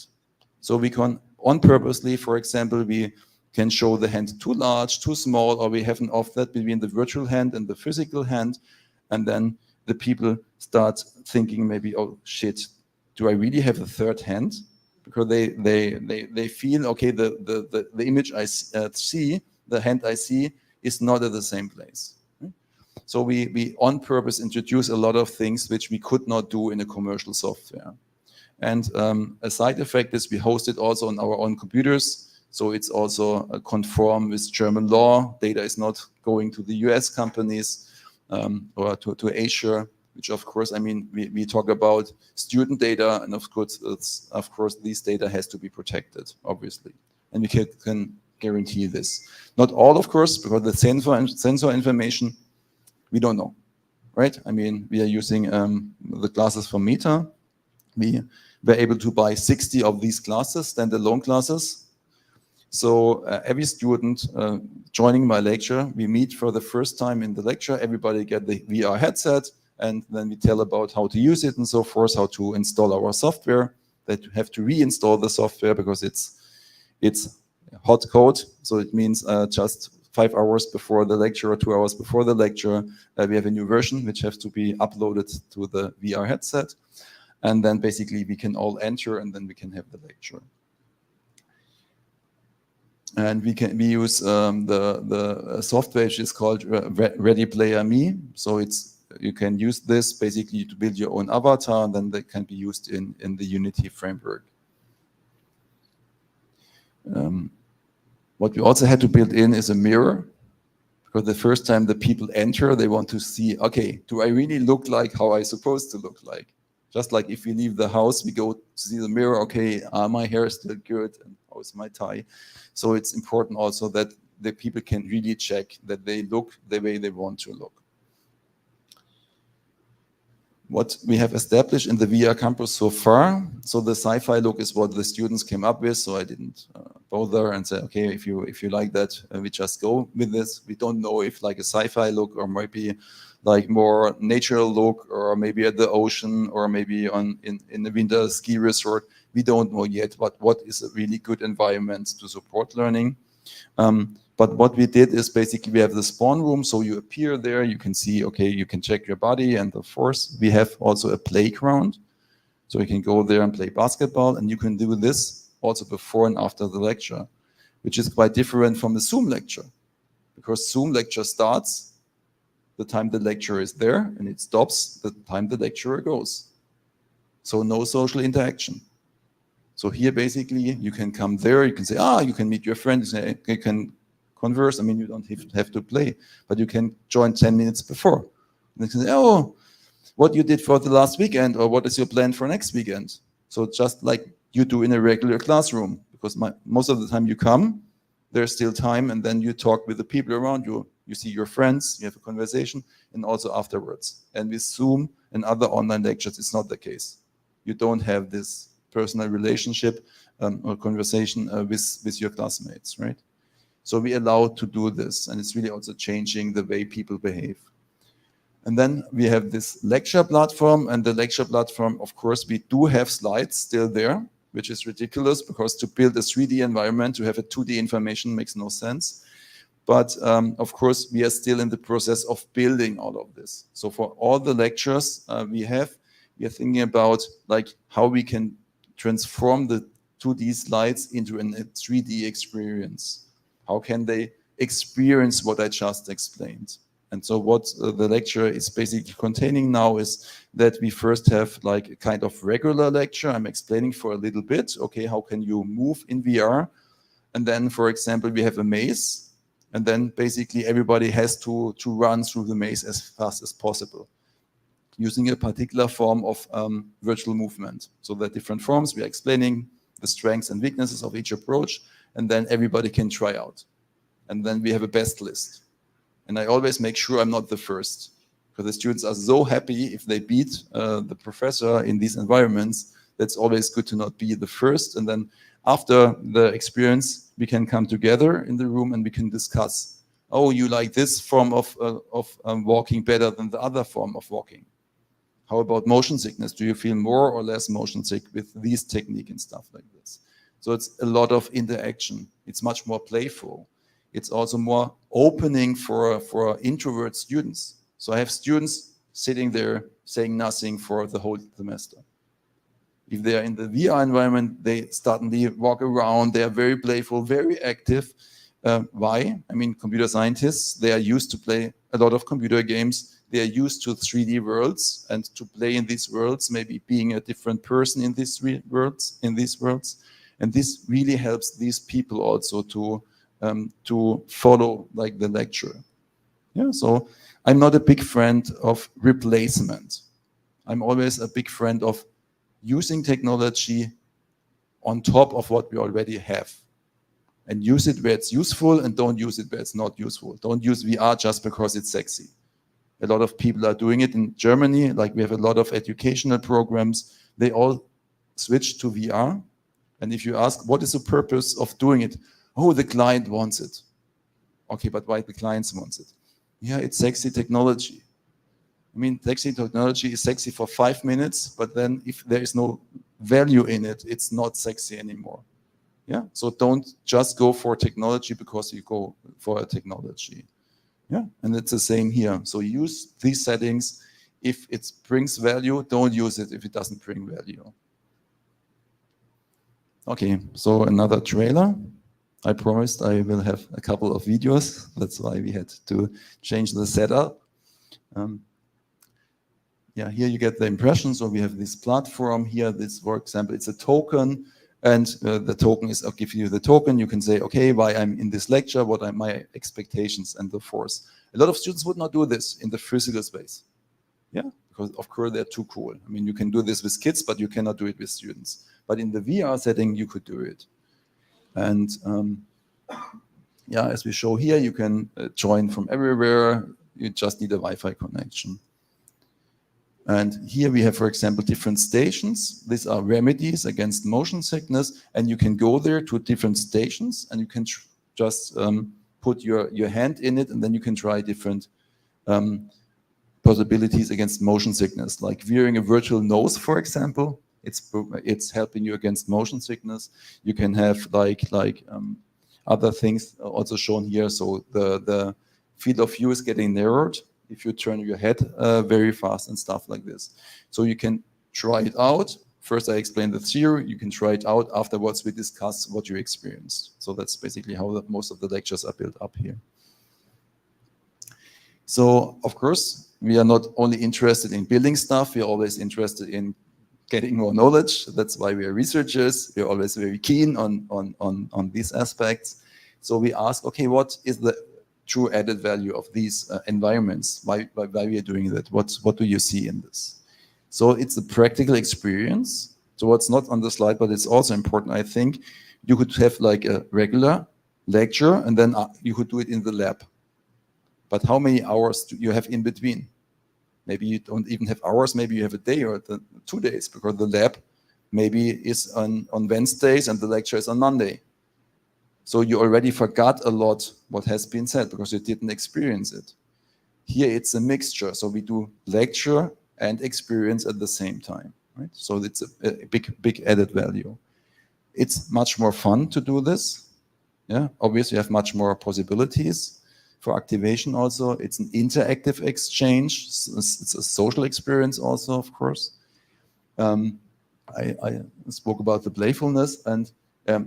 So we can, on purposely, for example, we can show the hand too large, too small, or we have an offset between the virtual hand and the physical hand. And then the people start thinking maybe, oh shit, do I really have a third hand? Because they feel, okay, the image I see, the hand I see is not at the same place. So we on purpose introduce a lot of things which we could not do in a commercial software. And a side effect is we host it also on our own computers. So it's also conform with German law. Data is not going to the US companies or to Asia, which of course, I mean, we talk about student data, and of course, these data has to be protected, obviously. And we can guarantee this. Not all, of course, because the sensor information, we don't know, right? I mean, we are using the glasses from Meta. We were able to buy 60 of these classes, standalone classes. So every student joining my lecture, we meet for the first time in the lecture. Everybody get the VR headset, and then we tell about how to use it and so forth, how to install our software. They have to reinstall the software because it's hot code. So it means just 5 hours before the lecture or 2 hours before the lecture, we have a new version which has to be uploaded to the VR headset. And then basically we can all enter, and then we can have the lecture. And we use the software which is called Ready Player Me. So you can use this basically to build your own avatar, and then they can be used in the Unity framework. What we also had to build in is a mirror, because the first time the people enter, they want to see, okay, do I really look like how I'm supposed to look like? Just like if we leave the house, we go to see the mirror, okay, are my hair still good? And how is my tie? So it's important also that the people can really check that they look the way they want to look. What we have established in the VR campus so far, so the sci-fi look is what the students came up with, so I didn't bother and say, okay, if you like that, we just go with this. We don't know if like a sci-fi look or maybe like more natural look, or maybe at the ocean, or maybe in the winter ski resort. We don't know yet what is a really good environment to support learning. But what we did is basically we have the spawn room, so you appear there, you can see, okay, you can check your body and the force. We have also a playground, so you can go there and play basketball, and you can do this also before and after the lecture, which is quite different from the Zoom lecture, because Zoom lecture starts the time the lecturer is there, and it stops the time the lecturer goes. So no social interaction. So here basically you can come there, you can say, you can meet your friends, you can converse. I mean, you don't have to play, but you can join 10 minutes before. And they can say, oh, what you did for the last weekend, or what is your plan for next weekend? So just like you do in a regular classroom, because most of the time you come, there's still time, and then you talk with the people around you. You see your friends, you have a conversation, and also afterwards. And with Zoom and other online lectures, it's not the case. You don't have this personal relationship or conversation with your classmates, right? So we allow to do this, and it's really also changing the way people behave. And then we have this lecture platform, and the lecture platform, of course, we do have slides still there, which is ridiculous, because to build a 3D environment, to have a 2D information makes no sense. But of course, we are still in the process of building all of this. So for all the lectures we are thinking about like how we can transform the 2D slides into a 3D experience. How can they experience what I just explained? And so what the lecture is basically containing now is that we first have like a kind of regular lecture. I'm explaining for a little bit, okay, how can you move in VR? And then, for example, we have a maze, and then basically everybody has to run through the maze as fast as possible, using a particular form of virtual movement. So there are different forms. We are explaining the strengths and weaknesses of each approach, and then everybody can try out. And then we have a best list. And I always make sure I'm not the first, because the students are so happy if they beat the professor in these environments. That's always good to not be the first. And then after the experience, we can come together in the room and we can discuss, oh, you like this form of walking better than the other form of walking. How about motion sickness? Do you feel more or less motion sick with these technique and stuff like this? So it's a lot of interaction. It's much more playful. It's also more opening for introvert students. So I have students sitting there saying nothing for the whole semester. If they are in the VR environment, they suddenly walk around. They are very playful, very active. Why? I mean, computer scientists, they are used to play a lot of computer games. They are used to 3D worlds and to play in these worlds, maybe being a different person in these worlds. And this really helps these people also to follow like the lecture. Yeah, so I'm not a big friend of replacement. I'm always a big friend of using technology on top of what we already have. And use it where it's useful, and don't use it where it's not useful. Don't use VR just because it's sexy. A lot of people are doing it in Germany. Like we have a lot of educational programs. They all switch to VR. And if you ask, what is the purpose of doing it? Oh, the client wants it. Okay, but why the clients wants it? Yeah, it's sexy technology. I mean, sexy technology is sexy for 5 minutes, but then if there is no value in it, it's not sexy anymore. Yeah, so don't just go for technology because you go for a technology. Yeah, and it's the same here. So use these settings. If it brings value, don't use it if it doesn't bring value. Okay, so another trailer. I promised I will have a couple of videos. That's why we had to change the setup. Yeah, here you get the impression. So we have this platform here. This, for example, it's a token. And the token is, I'll give you the token. You can say, okay, why I'm in this lecture, what are my expectations and the force. A lot of students would not do this in the physical space. Yeah, because of course they're too cool. I mean, you can do this with kids, but you cannot do it with students. But in the VR setting, you could do it. And yeah, as we show here, you can join from everywhere. You just need a Wi-Fi connection. And here we have, for example, different stations. These are remedies against motion sickness. And you can go there to different stations and you can just put your hand in it, and then you can try different possibilities against motion sickness, like wearing a virtual nose, for example. It's helping you against motion sickness. You can have like other things also shown here. So the field of view is getting narrowed if you turn your head very fast and stuff like this. So you can try it out. First, I explain the theory. You can try it out. Afterwards, we discuss what you experienced. So that's basically how most of the lectures are built up here. So, of course, we are not only interested in building stuff. We are always interested in getting more knowledge. That's why we are researchers. We're always very keen on these aspects. So we ask, okay, what is the true added value of these environments? Why we are doing that? What do you see in this? So it's a practical experience. So what's not on the slide, but it's also important, I think, you could have like a regular lecture and then you could do it in the lab. But how many hours do you have in between? Maybe you don't even have hours, maybe you have a day or 2 days, because the lab maybe is on Wednesdays and the lecture is on Monday. So you already forgot a lot what has been said because you didn't experience it. Here it's a mixture. So we do lecture and experience at the same time, right? So it's a big added value. It's much more fun to do this. Yeah, obviously you have much more possibilities for activation also. It's an interactive exchange. It's a social experience also, of course. I spoke about the playfulness, and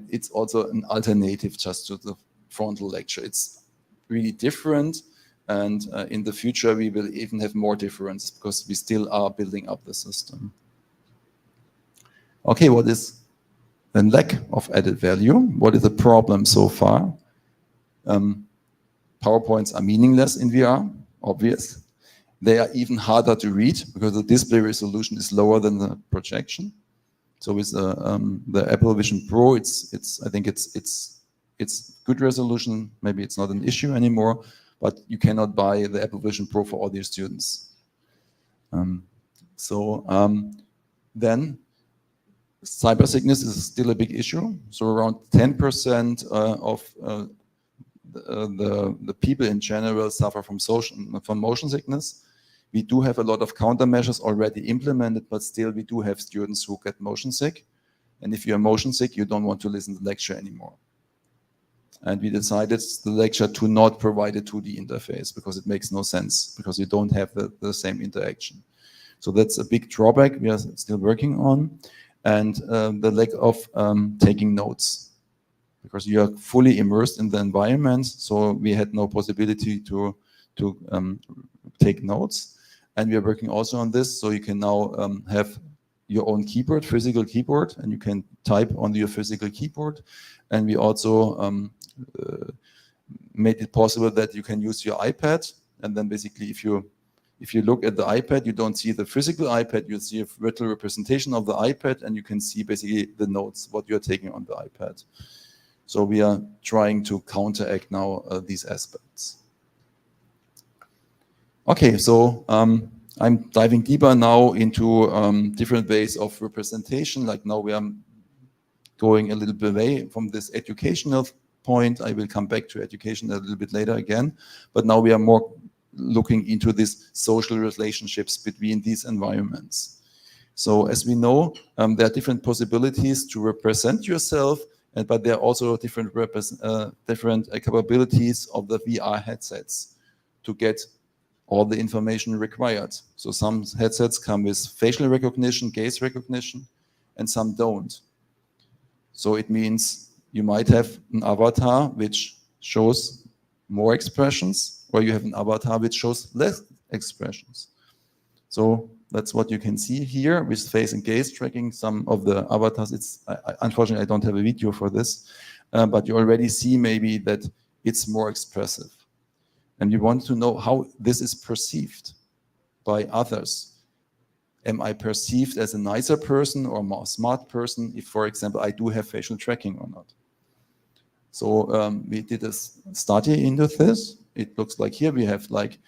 it's also an alternative just to the frontal lecture. It's really different, and in the future we will even have more differences because we still are building up the system. Okay, what is the lack of added value? What is the problem so far? PowerPoints are meaningless in VR, obvious. They are even harder to read because the display resolution is lower than the projection. So with the Apple Vision Pro, I think it's good resolution. Maybe it's not an issue anymore, but you cannot buy the Apple Vision Pro for all your students. Then cyber sickness is still a big issue. So around 10% of the people in general suffer from motion sickness. We do have a lot of countermeasures already implemented, but still we do have students who get motion sick. And if you're motion sick, you don't want to listen to the lecture anymore. And we decided the lecture to not provide a 2D interface because it makes no sense, because you don't have the same interaction. So that's a big drawback we are still working on. And the lack of taking notes, because you are fully immersed in the environment. So we had no possibility to take notes. And we are working also on this. So you can now have your own keyboard, physical keyboard, and you can type on your physical keyboard. And we also made it possible that you can use your iPad. And then basically, if you look at the iPad, you don't see the physical iPad, you see a virtual representation of the iPad, and you can see basically the notes, what you're taking on the iPad. So we are trying to counteract now these aspects. Okay, so I'm diving deeper now into different ways of representation. Like now we are going a little bit away from this educational point. I will come back to education a little bit later again. But now we are more looking into these social relationships between these environments. So as we know, there are different possibilities to represent yourself, but there are also different capabilities of the VR headsets to get all the information required. So some headsets come with facial recognition, gaze recognition, and some don't. So it means you might have an avatar which shows more expressions, or you have an avatar which shows less expressions. So that's what you can see here with face and gaze tracking. Some of the avatars, unfortunately, I don't have a video for this, but you already see maybe that it's more expressive. And you want to know how this is perceived by others. Am I perceived as a nicer person or more smart person if, for example, I do have facial tracking or not? So we did a study into this. It looks like here we have like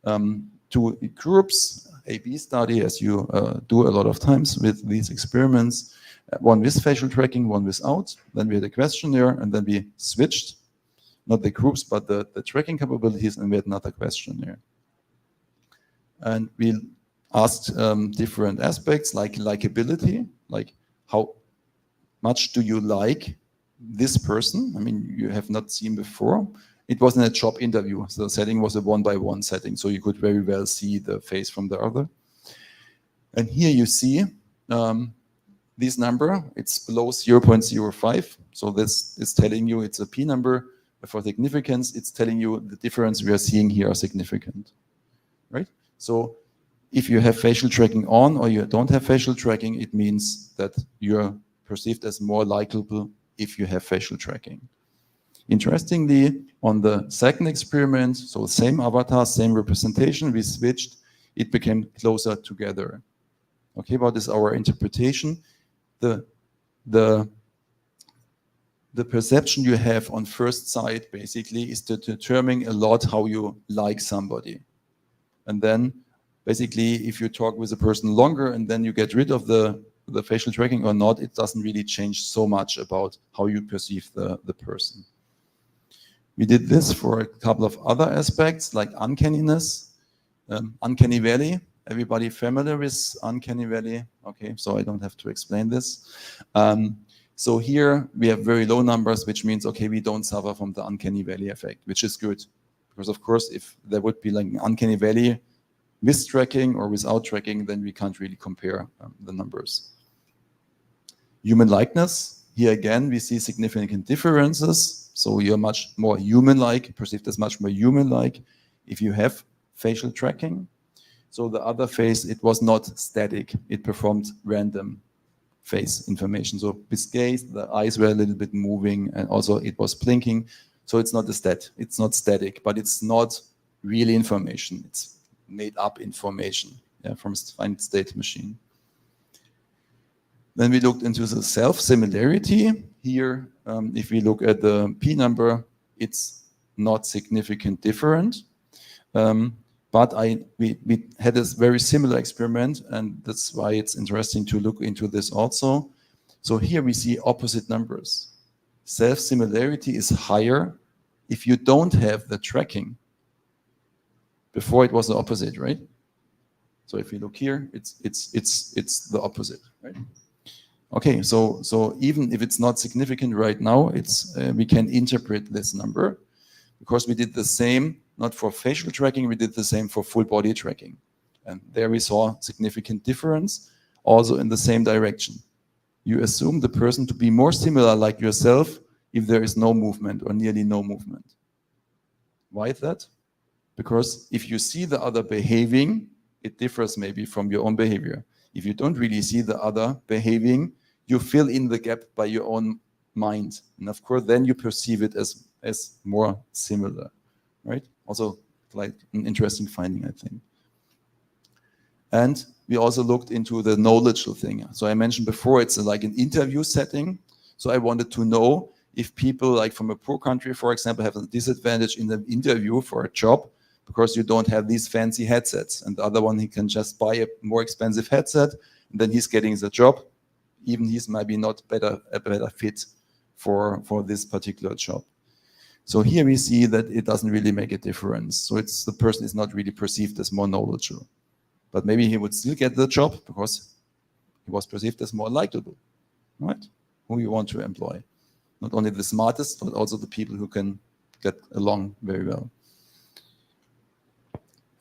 2 groups, A/B study, as you do a lot of times with these experiments. One with facial tracking, one without. Then we had a questionnaire, and then we switched, not the groups, but the tracking capabilities, and we had another questionnaire. And we asked different aspects like likability, like how much do you like this person? I mean, you have not seen before. It wasn't a job interview, so the setting was a 1-by-1 setting, so you could very well see the face from the other. And here you see this number, it's below 0.05, so this is telling you it's a P number. For significance, it's telling you the difference we are seeing here are significant, right? So if you have facial tracking on or you don't have facial tracking, it means that you're perceived as more likable if you have facial tracking. Interestingly, on the second experiment, so same avatar, same representation, we switched, it became closer together. Okay, what is our interpretation? The perception you have on first sight basically is to determine a lot how you like somebody. And then basically if you talk with a person longer and then you get rid of the facial tracking or not, it doesn't really change so much about how you perceive the person. We did this for a couple of other aspects like uncanniness, uncanny valley. Everybody familiar with uncanny valley? Okay, so I don't have to explain this. So here we have very low numbers, which means, okay, we don't suffer from the uncanny valley effect, which is good. Because of course, if there would be like an uncanny valley with tracking or without tracking, then we can't really compare the numbers. Human likeness, here again, we see significant differences. So you're much more human-like, perceived as much more human-like if you have facial tracking. So the other face, it was not static. It performed random face information. So with gaze, the eyes were a little bit moving, and also it was blinking. So it's not it's not static, but it's not real information. It's made up information, yeah, from a finite state machine. Then we looked into the self-similarity. Here, if we look at the P number, it's not significant different. But we had this very similar experiment, and that's why it's interesting to look into this also. So here we see opposite numbers. Self-similarity is higher if you don't have the tracking. Before it was the opposite, right? So if you look here, it's the opposite, right? Okay, so even if it's not significant right now, it's we can interpret this number because we did the same. Not for facial tracking, we did the same for full body tracking. And there we saw significant difference, also in the same direction. You assume the person to be more similar like yourself if there is no movement or nearly no movement. Why is that? Because if you see the other behaving, it differs maybe from your own behavior. If you don't really see the other behaving, you fill in the gap by your own mind. And of course, then you perceive it as more similar, right? Also, like an interesting finding, I think. And we also looked into the knowledgeable thing. So I mentioned before, it's like an interview setting. So I wanted to know if people like from a poor country, for example, have a disadvantage in the interview for a job because you don't have these fancy headsets. And the other one, he can just buy a more expensive headset, and then he's getting the job. Even he's maybe not a better fit for this particular job. So here we see that it doesn't really make a difference. So the person is not really perceived as more knowledgeable. But maybe he would still get the job because he was perceived as more likable, right? Who you want to employ. Not only the smartest, but also the people who can get along very well.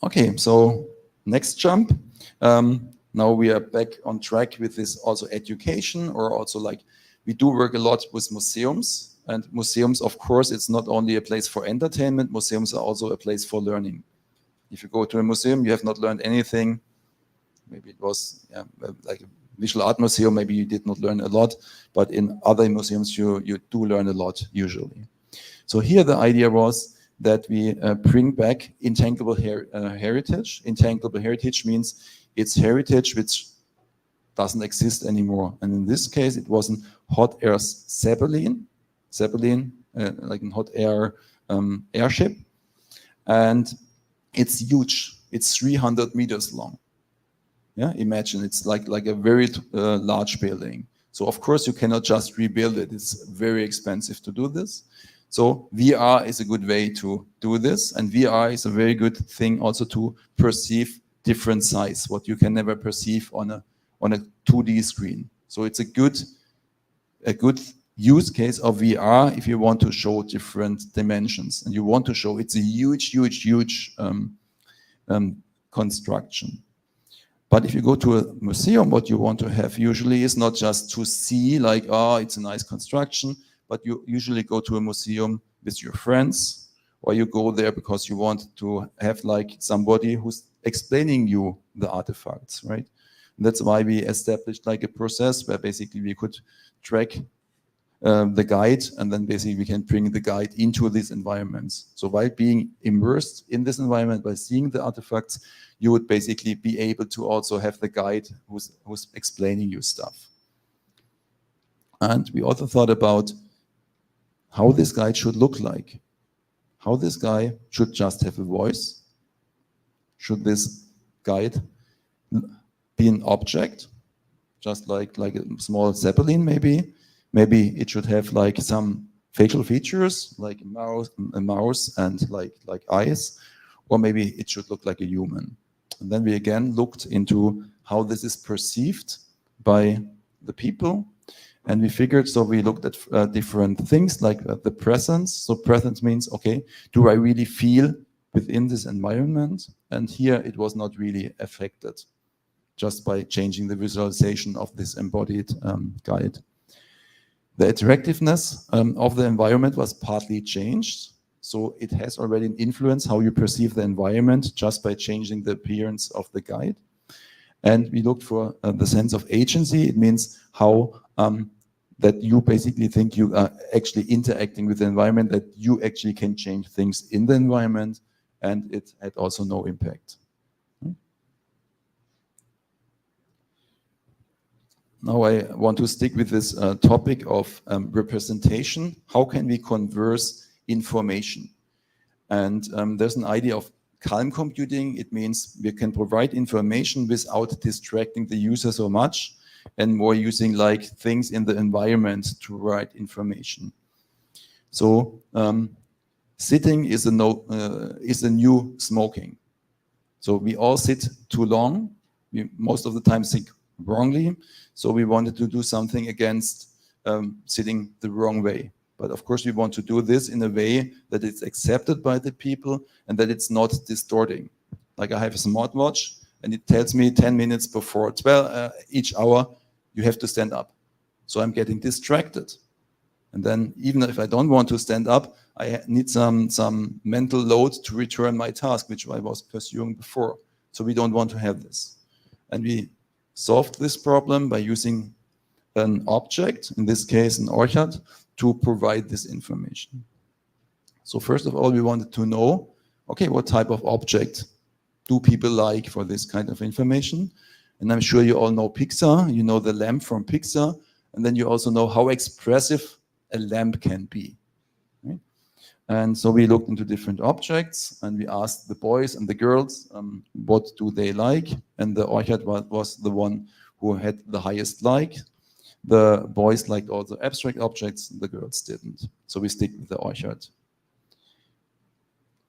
Okay, so next jump. Now we are back on track with this also education, or also like we do work a lot with museums. And museums, of course, it's not only a place for entertainment, museums are also a place for learning. If you go to a museum, you have not learned anything. Maybe it was like a visual art museum, maybe you did not learn a lot, but in other museums, you do learn a lot usually. So here the idea was that we bring back intangible heritage. Intangible heritage means it's heritage which doesn't exist anymore. And in this case, it was an hot air Zeppelin, like a hot air airship. And it's huge. It's 300 meters long. Yeah, imagine it's like a very large building. So of course you cannot just rebuild it. It's very expensive to do this. So VR is a good way to do this, and VR is a very good thing also to perceive different size, what you can never perceive on a 2D screen. So it's a good use case of VR if you want to show different dimensions, and you want to show it's a huge construction. But if you go to a museum, what you want to have usually is not just to see like, oh, it's a nice construction, but you usually go to a museum with your friends, or you go there because you want to have like somebody who's explaining you the artifacts, right? And that's why we established like a process where basically we could track the guide, and then basically we can bring the guide into these environments. So by being immersed in this environment, by seeing the artifacts, you would basically be able to also have the guide who's explaining you stuff. And we also thought about how this guide should look like. How this guy should just have a voice. Should this guide be an object, just like a small Zeppelin maybe? Maybe it should have like some facial features, like a mouse and like eyes, or maybe it should look like a human. And then we again looked into how this is perceived by the people. And we figured, so we looked at different things like the presence. So presence means, okay, do I really feel within this environment? And here it was not really affected just by changing the visualization of this embodied guide. The attractiveness of the environment was partly changed. So it has already an influence how you perceive the environment just by changing the appearance of the guide. And we looked for the sense of agency. It means how that you basically think you are actually interacting with the environment, that you actually can change things in the environment, and it had also no impact. Now I want to stick with this topic of representation. How can we converse information? And there's an idea of calm computing. It means we can provide information without distracting the user so much, and more using like things in the environment to write information. So sitting is a new smoking. So we all sit too long. We most of the time think wrongly. So we wanted to do something against sitting the wrong way. But of course, we want to do this in a way that it's accepted by the people and that it's not distorting. Like I have a smartwatch and it tells me 10 minutes before 12 each hour, you have to stand up. So I'm getting distracted. And then even if I don't want to stand up, I need some mental load to return my task, which I was pursuing before. So we don't want to have this. And we solved this problem by using an object, in this case an orchard, to provide this information. So first of all, we wanted to know, okay, what type of object do people like for this kind of information? And I'm sure you all know Pixar, you know the lamp from Pixar, and then you also know how expressive a lamp can be. Right? And so we looked into different objects and we asked the boys and the girls, what do they like? And the orchard was the one who had the highest like. The boys liked all the abstract objects, the girls didn't. So we stick with the orchard.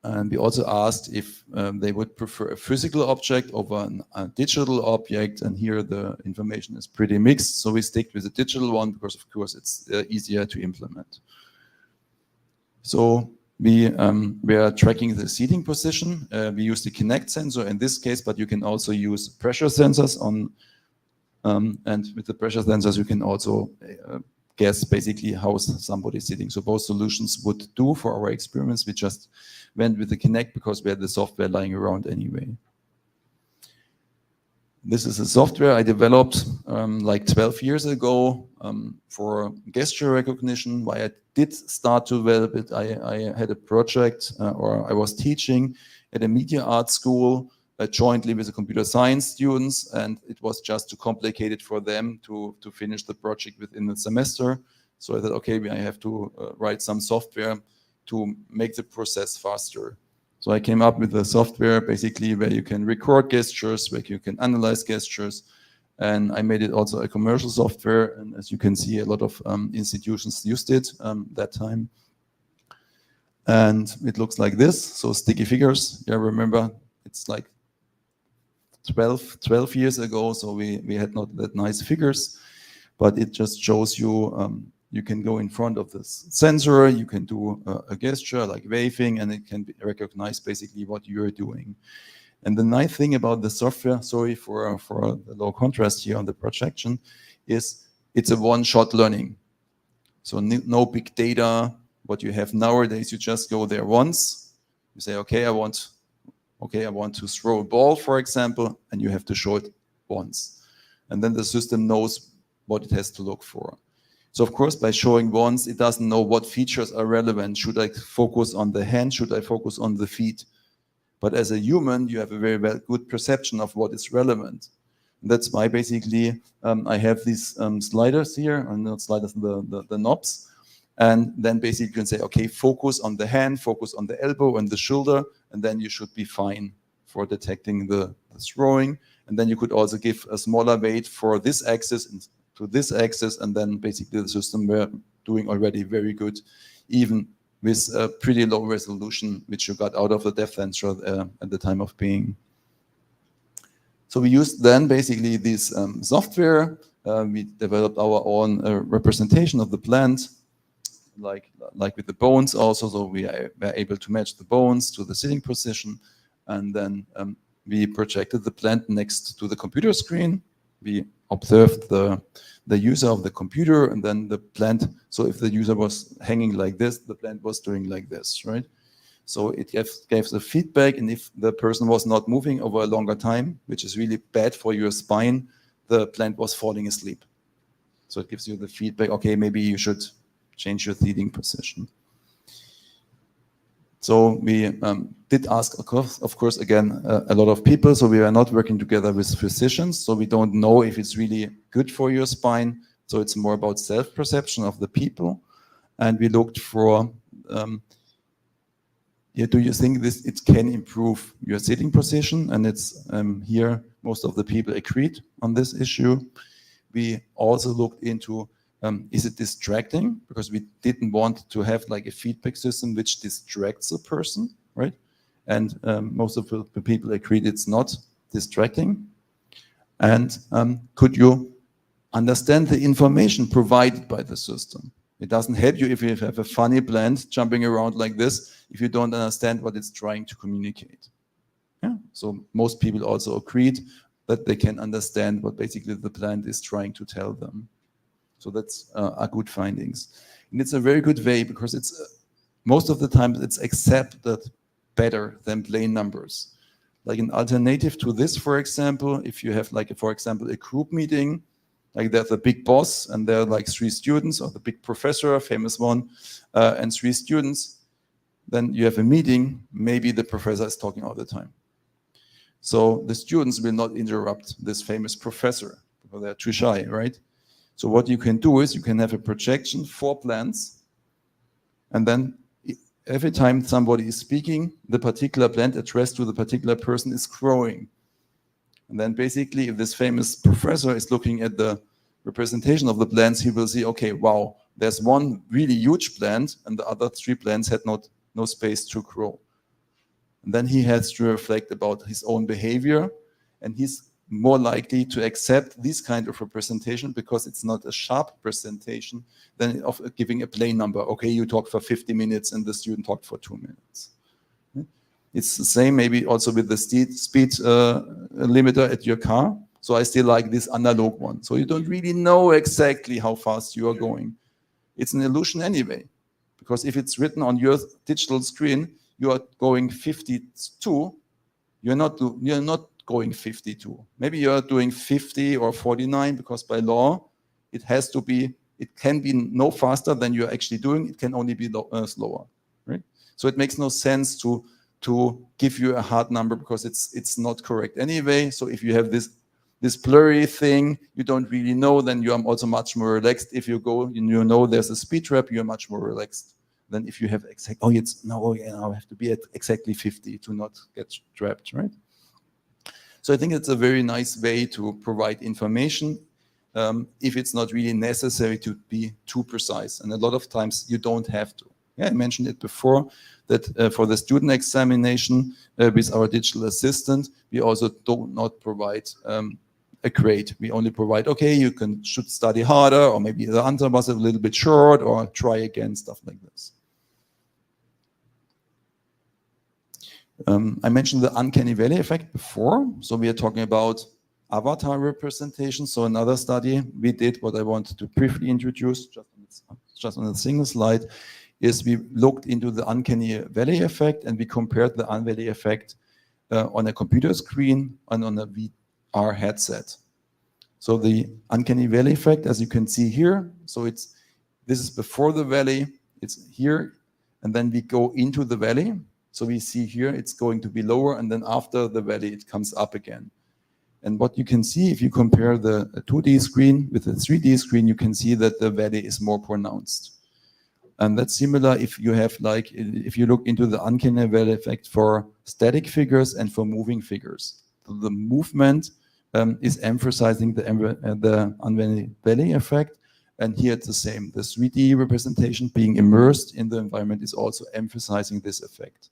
And we also asked if they would prefer a physical object over a digital object. And here the information is pretty mixed. So we stick with the digital one because, of course, it's easier to implement. So we are tracking the seating position. We use the Kinect sensor in this case, but you can also use pressure sensors on. And with the pressure sensors, you can also guess basically how somebody is sitting. So both solutions would do for our experiments. We just went with the Kinect because we had the software lying around anyway. This is a software I developed like 12 years ago for gesture recognition. Why I did start to develop it, I had a project or I was teaching at a media art school jointly with the computer science students, and it was just too complicated for them to finish the project within the semester. So I thought, okay, I have to write some software to make the process faster. So I came up with a software basically where you can record gestures, where you can analyze gestures, and I made it also a commercial software. And as you can see, a lot of institutions used it that time. And it looks like this. So sticky figures. Yeah, remember, it's like 12 years ago, so we had not that nice figures, but it just shows you you can go in front of this sensor, you can do a gesture like waving, and it can recognize basically what you're doing. And the nice thing about the software, sorry for the low contrast here on the projection, is it's a one-shot learning. So no big data. What you have nowadays, you just go there once, you say, okay, I want to throw a ball, for example, and you have to show it once. And then the system knows what it has to look for. So of course, by showing once, it doesn't know what features are relevant. Should I focus on the hand? Should I focus on the feet? But as a human, you have a very good perception of what is relevant. And that's why basically I have these sliders here, or not sliders, the knobs. And then basically you can say, okay, focus on the hand, focus on the elbow and the shoulder, and then you should be fine for detecting the throwing. And then you could also give a smaller weight for this axis and to this axis, and then basically the system were doing already very good, even with a pretty low resolution, which you got out of the depth sensor at the time of being. So we used then basically this software. We developed our own representation of the plant, like with the bones also. So we were able to match the bones to the sitting position, and then we projected the plant next to the computer screen. We observed the user of the computer, and then the plant. So if the user was hanging like this, the plant was doing like this, right? So it gave the feedback, and if the person was not moving over a longer time, which is really bad for your spine, the plant was falling asleep. So it gives you the feedback, okay, maybe you should change your seating position. So we did ask, of course, again, a lot of people. So we are not working together with physicians. So we don't know if it's really good for your spine. So it's more about self-perception of the people. And we looked for, do you think it can improve your sitting position? And it's here, most of the people agreed on this issue. We also looked into, is it distracting? Because we didn't want to have like a feedback system which distracts a person, right? And most of the people agreed it's not distracting. And could you understand the information provided by the system? It doesn't help you if you have a funny plant jumping around like this, if you don't understand what it's trying to communicate. Yeah. So most people also agreed that they can understand what basically the plant is trying to tell them. So that's are good findings. And it's a very good way because it's most of the time it's accepted better than plain numbers. Like an alternative to this, for example, if you have like, for example, a group meeting, like there's a big boss and there are like 3 students, or the big professor, a famous one, and 3 students, then you have a meeting, maybe the professor is talking all the time. So the students will not interrupt this famous professor because they're too shy, right? So what you can do is you can have a projection for plants, and then every time somebody is speaking, the particular plant addressed to the particular person is growing. And then basically, if this famous professor is looking at the representation of the plants, he will see, okay, wow, there's one really huge plant, and the other 3 plants had no space to grow. And then he has to reflect about his own behavior, and he's more likely to accept this kind of representation because it's not a sharp presentation than of giving a plain number. Okay, you talked for 50 minutes and the student talked for 2 minutes. It's the same maybe also with the speed limiter at your car. So I still like this analog one. So you don't really know exactly how fast you are going. it's an illusion anyway. Because if it's written on your digital screen, you are going 52, you're not going 52. Maybe you're doing 50 or 49, because by law, it can be no faster than you're actually doing, it can only be slower, right? So it makes no sense to give you a hard number, because it's not correct anyway. So if you have this blurry thing, you don't really know, then you are also much more relaxed. If you go and you know there's a speed trap, you're much more relaxed than if you have now I have to be at exactly 50 to not get trapped, right? So I think it's a very nice way to provide information if it's not really necessary to be too precise. And a lot of times you don't have to. Yeah, I mentioned it before that for the student examination with our digital assistant, we also do not provide a grade. We only provide, okay, you should study harder, or maybe the answer was a little bit short, or try again, stuff like this. I mentioned the uncanny valley effect before. So we are talking about avatar representation. So another study we did, what I wanted to briefly introduce, just on a single slide, is we looked into the uncanny valley effect, and we compared the uncanny valley effect on a computer screen and on a VR headset. So the uncanny valley effect, as you can see here, so this is before the valley, it's here, and then we go into the valley. So we see here it's going to be lower, and then after the valley it comes up again. And what you can see, if you compare the 2D screen with the 3D screen, you can see that the valley is more pronounced. And that's similar if you have, like, if you look into the uncanny valley effect for static figures and for moving figures. So the movement is emphasizing the uncanny valley effect. And here it's the same. The 3D representation being immersed in the environment is also emphasizing this effect.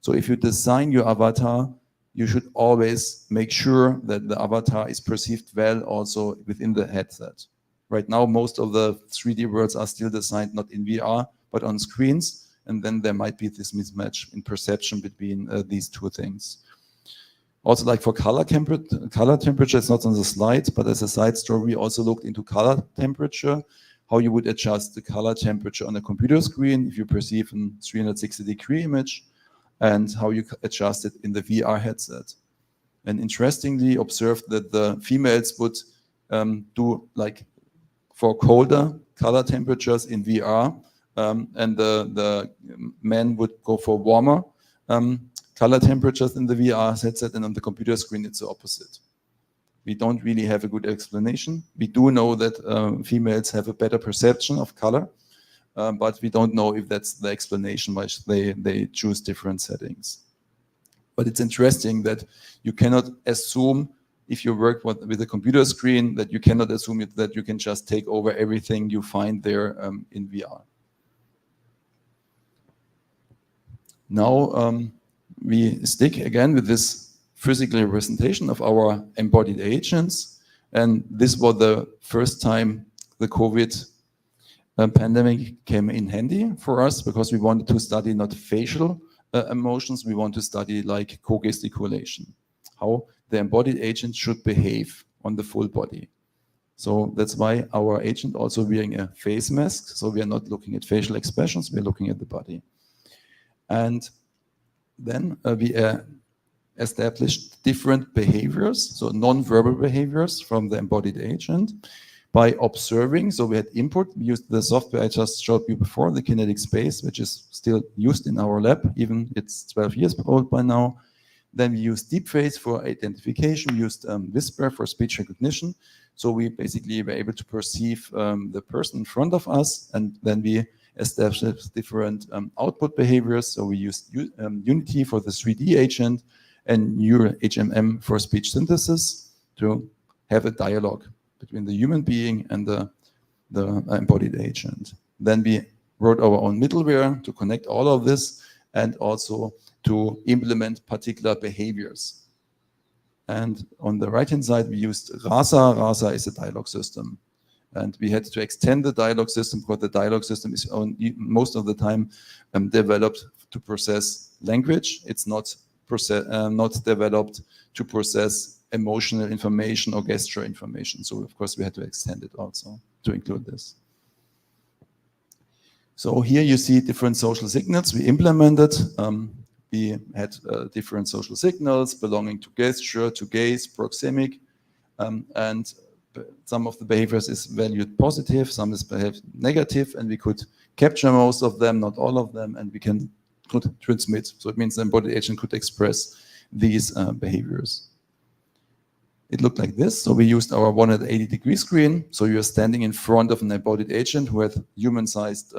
So if you design your avatar, you should always make sure that the avatar is perceived well also within the headset. Right now, most of the 3D worlds are still designed not in VR, but on screens. And then there might be this mismatch in perception between these two things. Also, like for color temperature, it's not on the slide, but as a side story, we also looked into color temperature, how you would adjust the color temperature on a computer screen if you perceive a 360-degree image, and how you adjust it in the VR headset. And interestingly, observed that the females would do like for colder color temperatures in VR, and the men would go for warmer color temperatures in the VR headset, and on the computer screen it's the opposite. We don't really have a good explanation. We do know that females have a better perception of color, but we don't know if that's the explanation why they choose different settings. But it's interesting that you cannot assume, if you work with a computer screen, that you cannot assume that you can just take over everything you find there in VR. Now we stick again with this physical representation of our embodied agents. And this was the first time the COVID pandemic came in handy for us, because we wanted to study not facial emotions, we want to study like co-gesticulation, how the embodied agent should behave on the full body. So that's why our agent also wearing a face mask. So we are not looking at facial expressions, we're looking at the body. And then we established different behaviors, so non-verbal behaviors from the embodied agent by observing. So we had input, we used the software I just showed you before, the kinetic space, which is still used in our lab, even it's 12 years old by now. Then we used deep face for identification, we used whisper for speech recognition. So we basically were able to perceive the person in front of us, and then we established different output behaviors. So we used Unity for the 3D agent and Neural HMM for speech synthesis to have a dialogue between the human being and the embodied agent. Then we wrote our own middleware to connect all of this and also to implement particular behaviors. And on the right-hand side, we used RASA. RASA is a dialogue system. And we had to extend the dialogue system because the dialogue system is most of the time developed to process language. It's not developed to process emotional information or gesture information. So of course we had to extend it also to include this. So here you see different social signals we implemented. We had different social signals belonging to gesture, to gaze, proxemic, and some of the behaviors is valued positive, some is behaved negative, and we could capture most of them, not all of them, and we could transmit. So it means the embodied agent could express these behaviors. It looked like this. So we used our 180-degree screen. So you're standing in front of an embodied agent who has human-sized,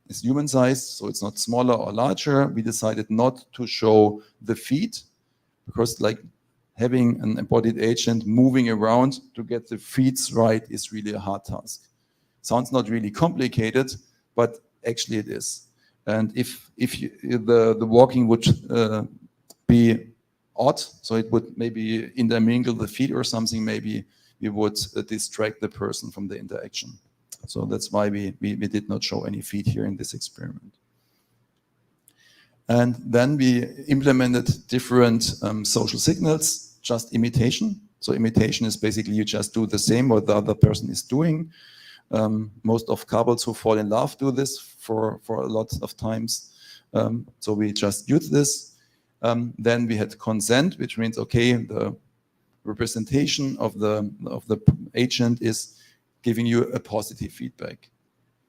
is human-sized, so it's not smaller or larger. We decided not to show the feet because like having an embodied agent moving around to get the feet right is really a hard task. Sounds not really complicated, but actually it is. And if the walking would be odd, so it would maybe intermingle the feet or something, maybe we would distract the person from the interaction. So that's why we did not show any feet here in this experiment. And then we implemented different social signals, just imitation. So imitation is basically you just do the same what the other person is doing. Most of couples who fall in love do this for a lot of times. So we just use this. Then we had consent, which means, okay, the representation of the agent is giving you a positive feedback.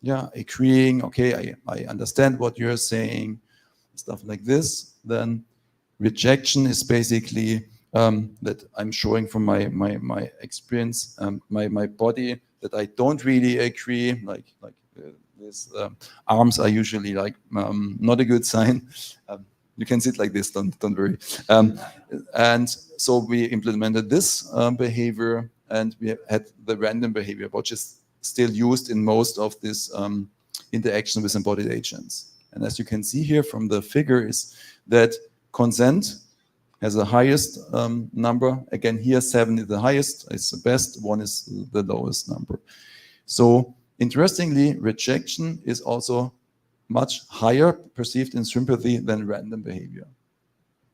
Yeah, agreeing, okay, I understand what you're saying, stuff like this. Then rejection is basically that I'm showing from my experience, my body, that I don't really agree, like this arms are usually like not a good sign. You can sit like this, don't worry. And so we implemented this behavior, and we had the random behavior, which is still used in most of this interaction with embodied agents. And as you can see here from the figure is that consent has the highest number. Again, here 7 is the highest, it's the best, 1 is the lowest number. So interestingly, rejection is also much higher perceived in sympathy than random behavior.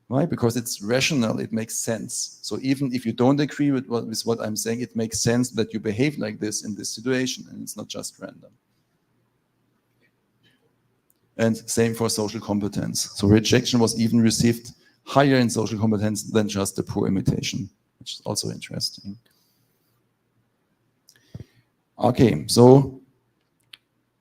Why? Because it's rational, it makes sense. So even if you don't agree with what I'm saying, it makes sense that you behave like this in this situation, and it's not just random. And same for social competence. So rejection was even received higher in social competence than just the poor imitation, which is also interesting. Okay, so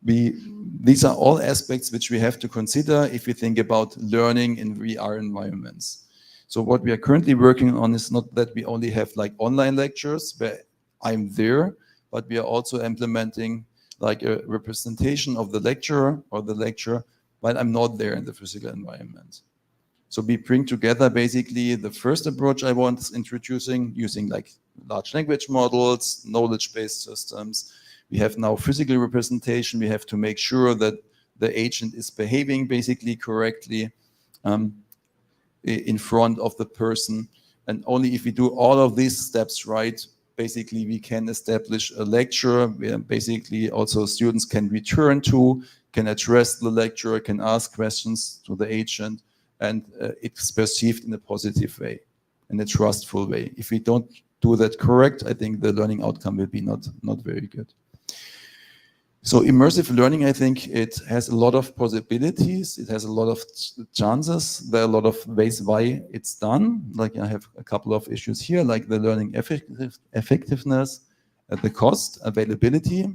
these are all aspects which we have to consider if we think about learning in VR environments. So what we are currently working on is not that we only have like online lectures where I'm there, but we are also implementing like a representation of the lecturer or the lecture while I'm not there in the physical environment. So we bring together basically the first approach I was introducing, using like large language models, knowledge-based systems. We have now physical representation. We have to make sure that the agent is behaving basically correctly in front of the person. And only if we do all of these steps right, basically we can establish a lecture where basically also students can return to, can address the lecturer, can ask questions to the agent, and it's perceived in a positive way, in a trustful way. If we don't do that correct, I think the learning outcome will be not very good. So immersive learning, I think it has a lot of possibilities. It has a lot of chances. There are a lot of ways why it's done. Like I have a couple of issues here, like the learning effectiveness, the cost, availability.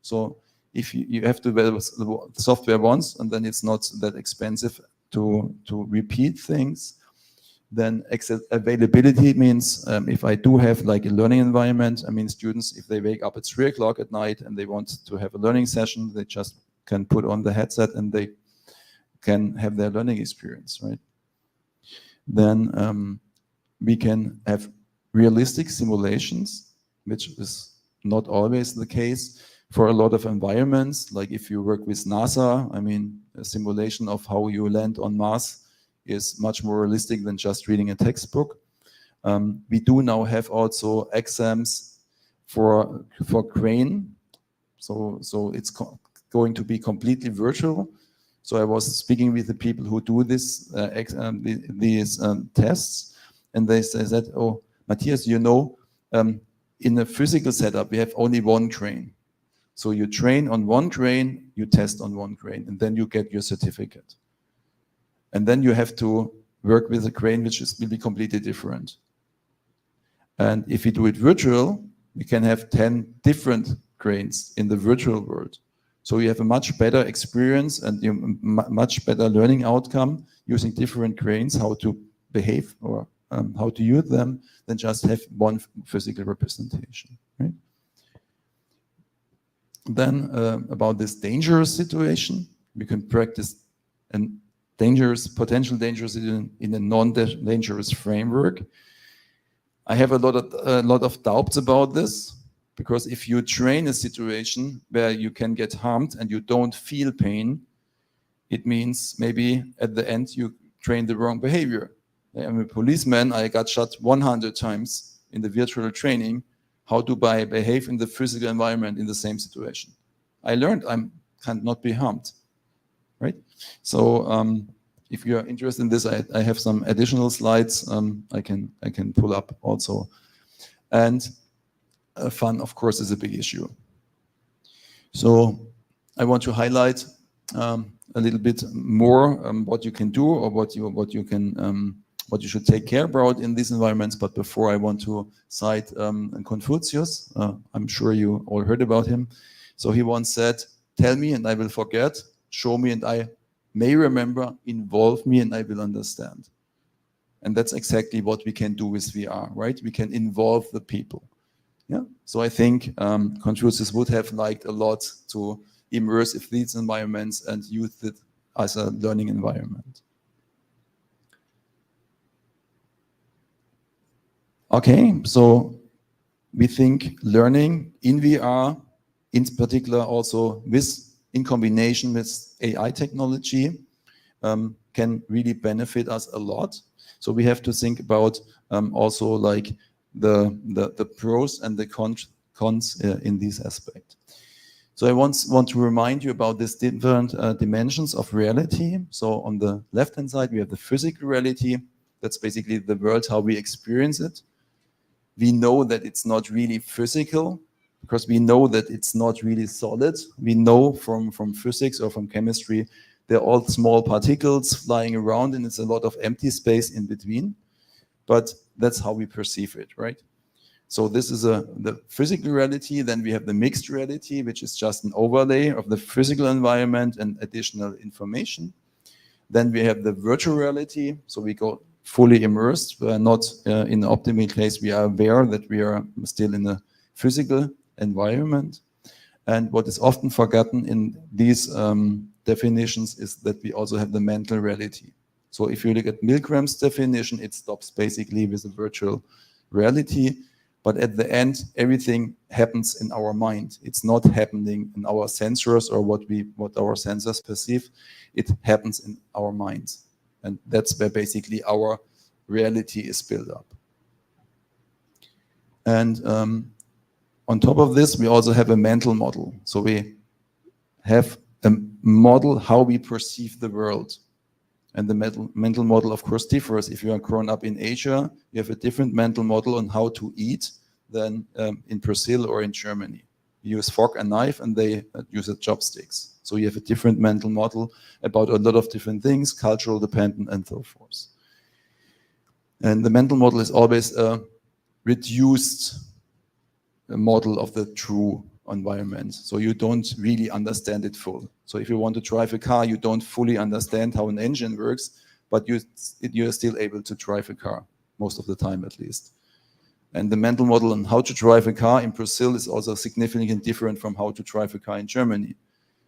So if you have to develop the software once and then it's not that expensive to repeat things. Then availability means if I do have like a learning environment, I mean students, if they wake up at 3 o'clock at night and they want to have a learning session, they just can put on the headset and they can have their learning experience, right? Then we can have realistic simulations, which is not always the case for a lot of environments. Like if you work with NASA, I mean, a simulation of how you land on Mars is much more realistic than just reading a textbook. We do now have also exams for crane. So it's going to be completely virtual. So I was speaking with the people who do this, these tests, and they said, oh, Matthias, you know, in a physical setup, we have only one crane. So you train on one crane, you test on one crane, and then you get your certificate. And then you have to work with a crane which will be completely different. And if you do it virtual, we can have 10 different cranes in the virtual world. So you have a much better experience and much better learning outcome using different cranes, how to behave or how to use them, than just have one physical representation. Right? Then about this dangerous situation, we can practice a potential dangerous in a non-dangerous framework. I have a lot of doubts about this, because if you train a situation where you can get harmed and you don't feel pain, it means maybe at the end you train the wrong behavior. I'm a policeman, I got shot 100 times in the virtual training. How do I behave in the physical environment in the same situation? I learned I cannot be harmed, right? So if you are interested in this, I have some additional slides I can pull up also. And fun, of course, is a big issue. So I want to highlight a little bit more what you can do or what you should take care about in these environments. But before, I want to cite Confucius. I'm sure you all heard about him. So he once said, "Tell me and I will forget, show me and I may remember, involve me and I will understand." And that's exactly what we can do with VR, right? We can involve the people. Yeah. So I think Confucius would have liked a lot to immerse in these environments and use it as a learning environment. Okay, so we think learning in VR, in particular also in combination with AI technology, can really benefit us a lot. So we have to think about also like the pros and the cons in this aspect. So I want to remind you about these different dimensions of reality. So on the left-hand side, we have the physical reality. That's basically the world, how we experience it. We know that it's not really physical because we know that it's not really solid. We know from physics or from chemistry, they're all small particles flying around and it's a lot of empty space in between. But that's how we perceive it, right? So this is the physical reality. Then we have the mixed reality, which is just an overlay of the physical environment and additional information. Then we have the virtual reality. So we go fully immersed. We're not in the optimal case. We are aware that we are still in a physical environment. And what is often forgotten in these definitions is that we also have the mental reality. So if you look at Milgram's definition, it stops basically with a virtual reality. But at the end, everything happens in our mind. It's not happening in our sensors or what our sensors perceive. It happens in our minds. And that's where basically our reality is built up. And on top of this, we also have a mental model. So we have a model how we perceive the world. And the mental model, of course, differs. If you are grown up in Asia, you have a different mental model on how to eat than in Brazil or in Germany. You use fork and knife, and they use chopsticks. So you have a different mental model about a lot of different things, cultural dependent and so forth. And the mental model is always a reduced model of the true environment. So you don't really understand it full. So if you want to drive a car, you don't fully understand how an engine works, but you're still able to drive a car, most of the time at least. And the mental model on how to drive a car in Brazil is also significantly different from how to drive a car in Germany.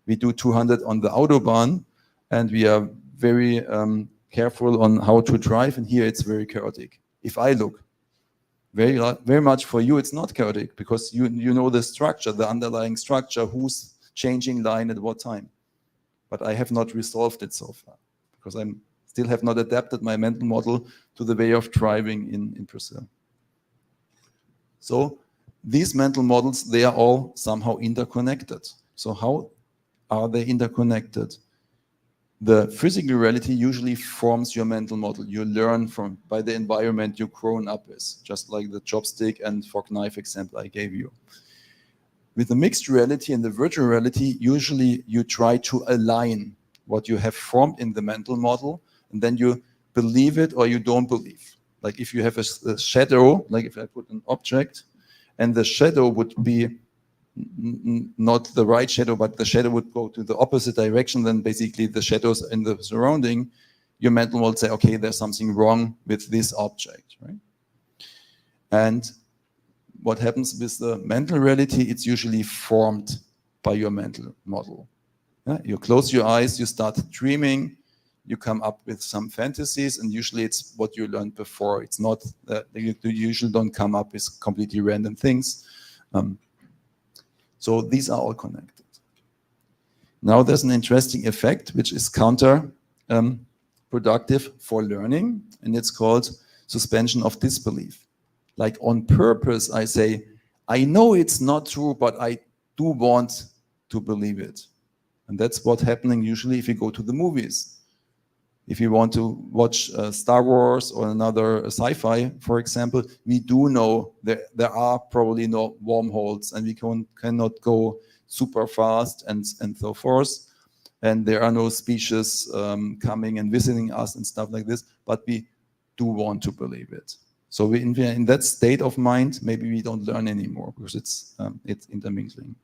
We do 200 on the Autobahn, and we are very careful on how to drive, and here it's very chaotic. If I look, very much for you, it's not chaotic because you know the structure, the underlying structure, who's changing line at what time. But I have not resolved it so far because I still have not adapted my mental model to the way of driving in Brazil. So these mental models, they are all somehow interconnected. So how are they interconnected? The physical reality usually forms your mental model. You learn by the environment you've grown up with, just like the chopstick and fork knife example I gave you. with the mixed reality and the virtual reality, usually you try to align what you have formed in the mental model, and then you believe it or you don't believe. Like if you have a shadow, like if I put an object, and the shadow would be not the right shadow, but the shadow would go to the opposite direction than basically the shadows in the surrounding, your mental model say, okay, there's something wrong with this object, right? And what happens with the mental reality, it's usually formed by your mental model. Yeah? You close your eyes, you start dreaming, you come up with some fantasies, and usually it's what you learned before. It's not that you usually don't come up with completely random things. So these are all connected. Now there's an interesting effect which is counter productive for learning, and it's called suspension of disbelief. Like on purpose, I say, I know it's not true, but I do want to believe it. And that's what's happening usually if you go to the movies. If you want to watch Star Wars or another sci-fi, for example, we do know there are probably no wormholes and we cannot go super fast and so forth. And there are no species coming and visiting us and stuff like this, but we do want to believe it. So in that state of mind, maybe we don't learn anymore because it's intermingling.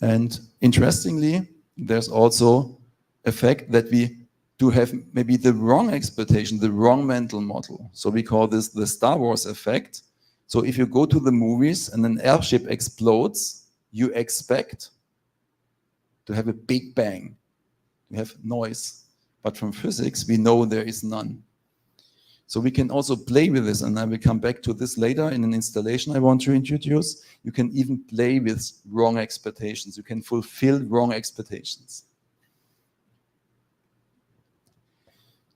And interestingly, there's also a fact that we do have maybe the wrong expectation, the wrong mental model. So we call this the Star Wars effect. So if you go to the movies and an airship explodes, you expect to have a big bang, you have noise. But from physics, we know there is none. So we can also play with this, and I will come back to this later in an installation I want to introduce. You can even play with wrong expectations. You can fulfill wrong expectations.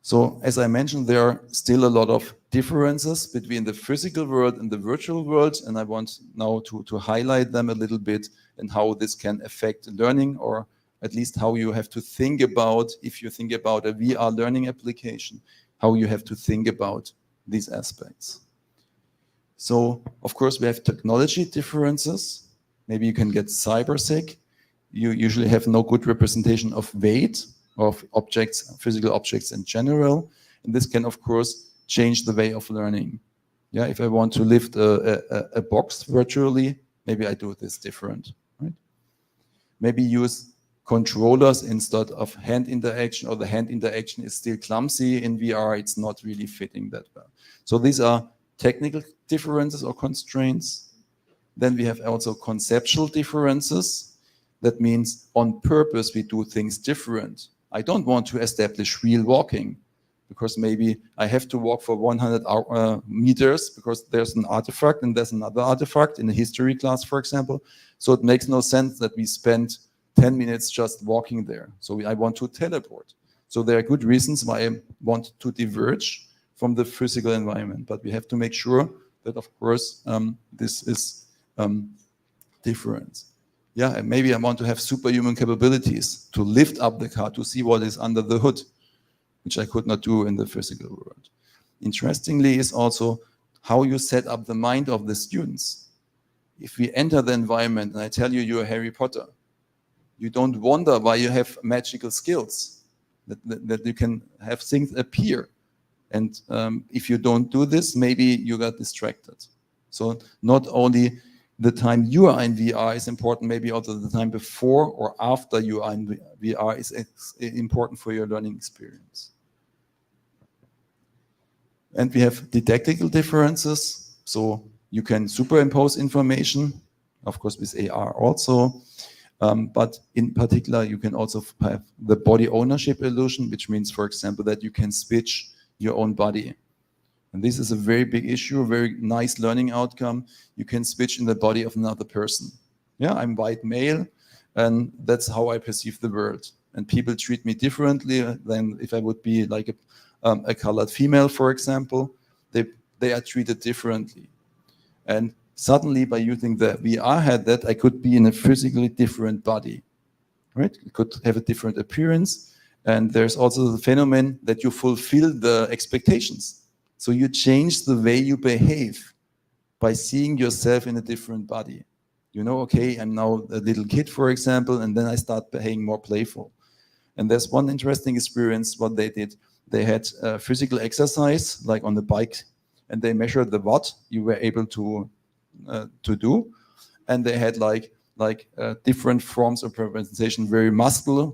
So as I mentioned, there are still a lot of differences between the physical world and the virtual world, and I want now to highlight them a little bit and how this can affect learning, or at least how you have to think about, if you think about a VR learning application, how you have to think about these aspects. So, of course, we have technology differences. Maybe you can get cyber sick. You usually have no good representation of weight, of objects, physical objects in general. And this can, of course, change the way of learning. Yeah, if I want to lift a box virtually, maybe I do this different, right? Maybe use controllers instead of hand interaction, or the hand interaction is still clumsy in VR, it's not really fitting that well. So these are technical differences or constraints. Then we have also conceptual differences. That means on purpose we do things different. I don't want to establish real walking because maybe I have to walk for 100 meters because there's an artifact and there's another artifact in a history class, for example. So it makes no sense that we spend 10 minutes just walking there. So I want to teleport. So there are good reasons why I want to diverge from the physical environment, but we have to make sure that, of course, this is different. Yeah, and maybe I want to have superhuman capabilities to lift up the car to see what is under the hood, which I could not do in the physical world. Interestingly is also how you set up the mind of the students. If we enter the environment and I tell you you're Harry Potter, you don't wonder why you have magical skills, that you can have things appear. And if you don't do this, maybe you got distracted. So not only the time you are in VR is important, maybe also the time before or after you are in VR is important for your learning experience. And we have didactical differences. So you can superimpose information, of course with AR also. But in particular, you can also have the body ownership illusion, which means, for example, that you can switch your own body. And this is a very big issue, a very nice learning outcome. You can switch in the body of another person. Yeah, I'm white male, and that's how I perceive the world. And people treat me differently than if I would be like a colored female, for example. They are treated differently. And suddenly, by using the VR headset, I could be in a physically different body, right? It could have a different appearance. And there's also the phenomenon that you fulfill the expectations. So you change the way you behave. by seeing yourself in a different body. You know, okay, I'm now a little kid, for example, and then I start being more playful. And there's one interesting experience, what they did. They had physical exercise, like on the bike, and they measured the watt you were able to do. And they had different forms of representation, very muscular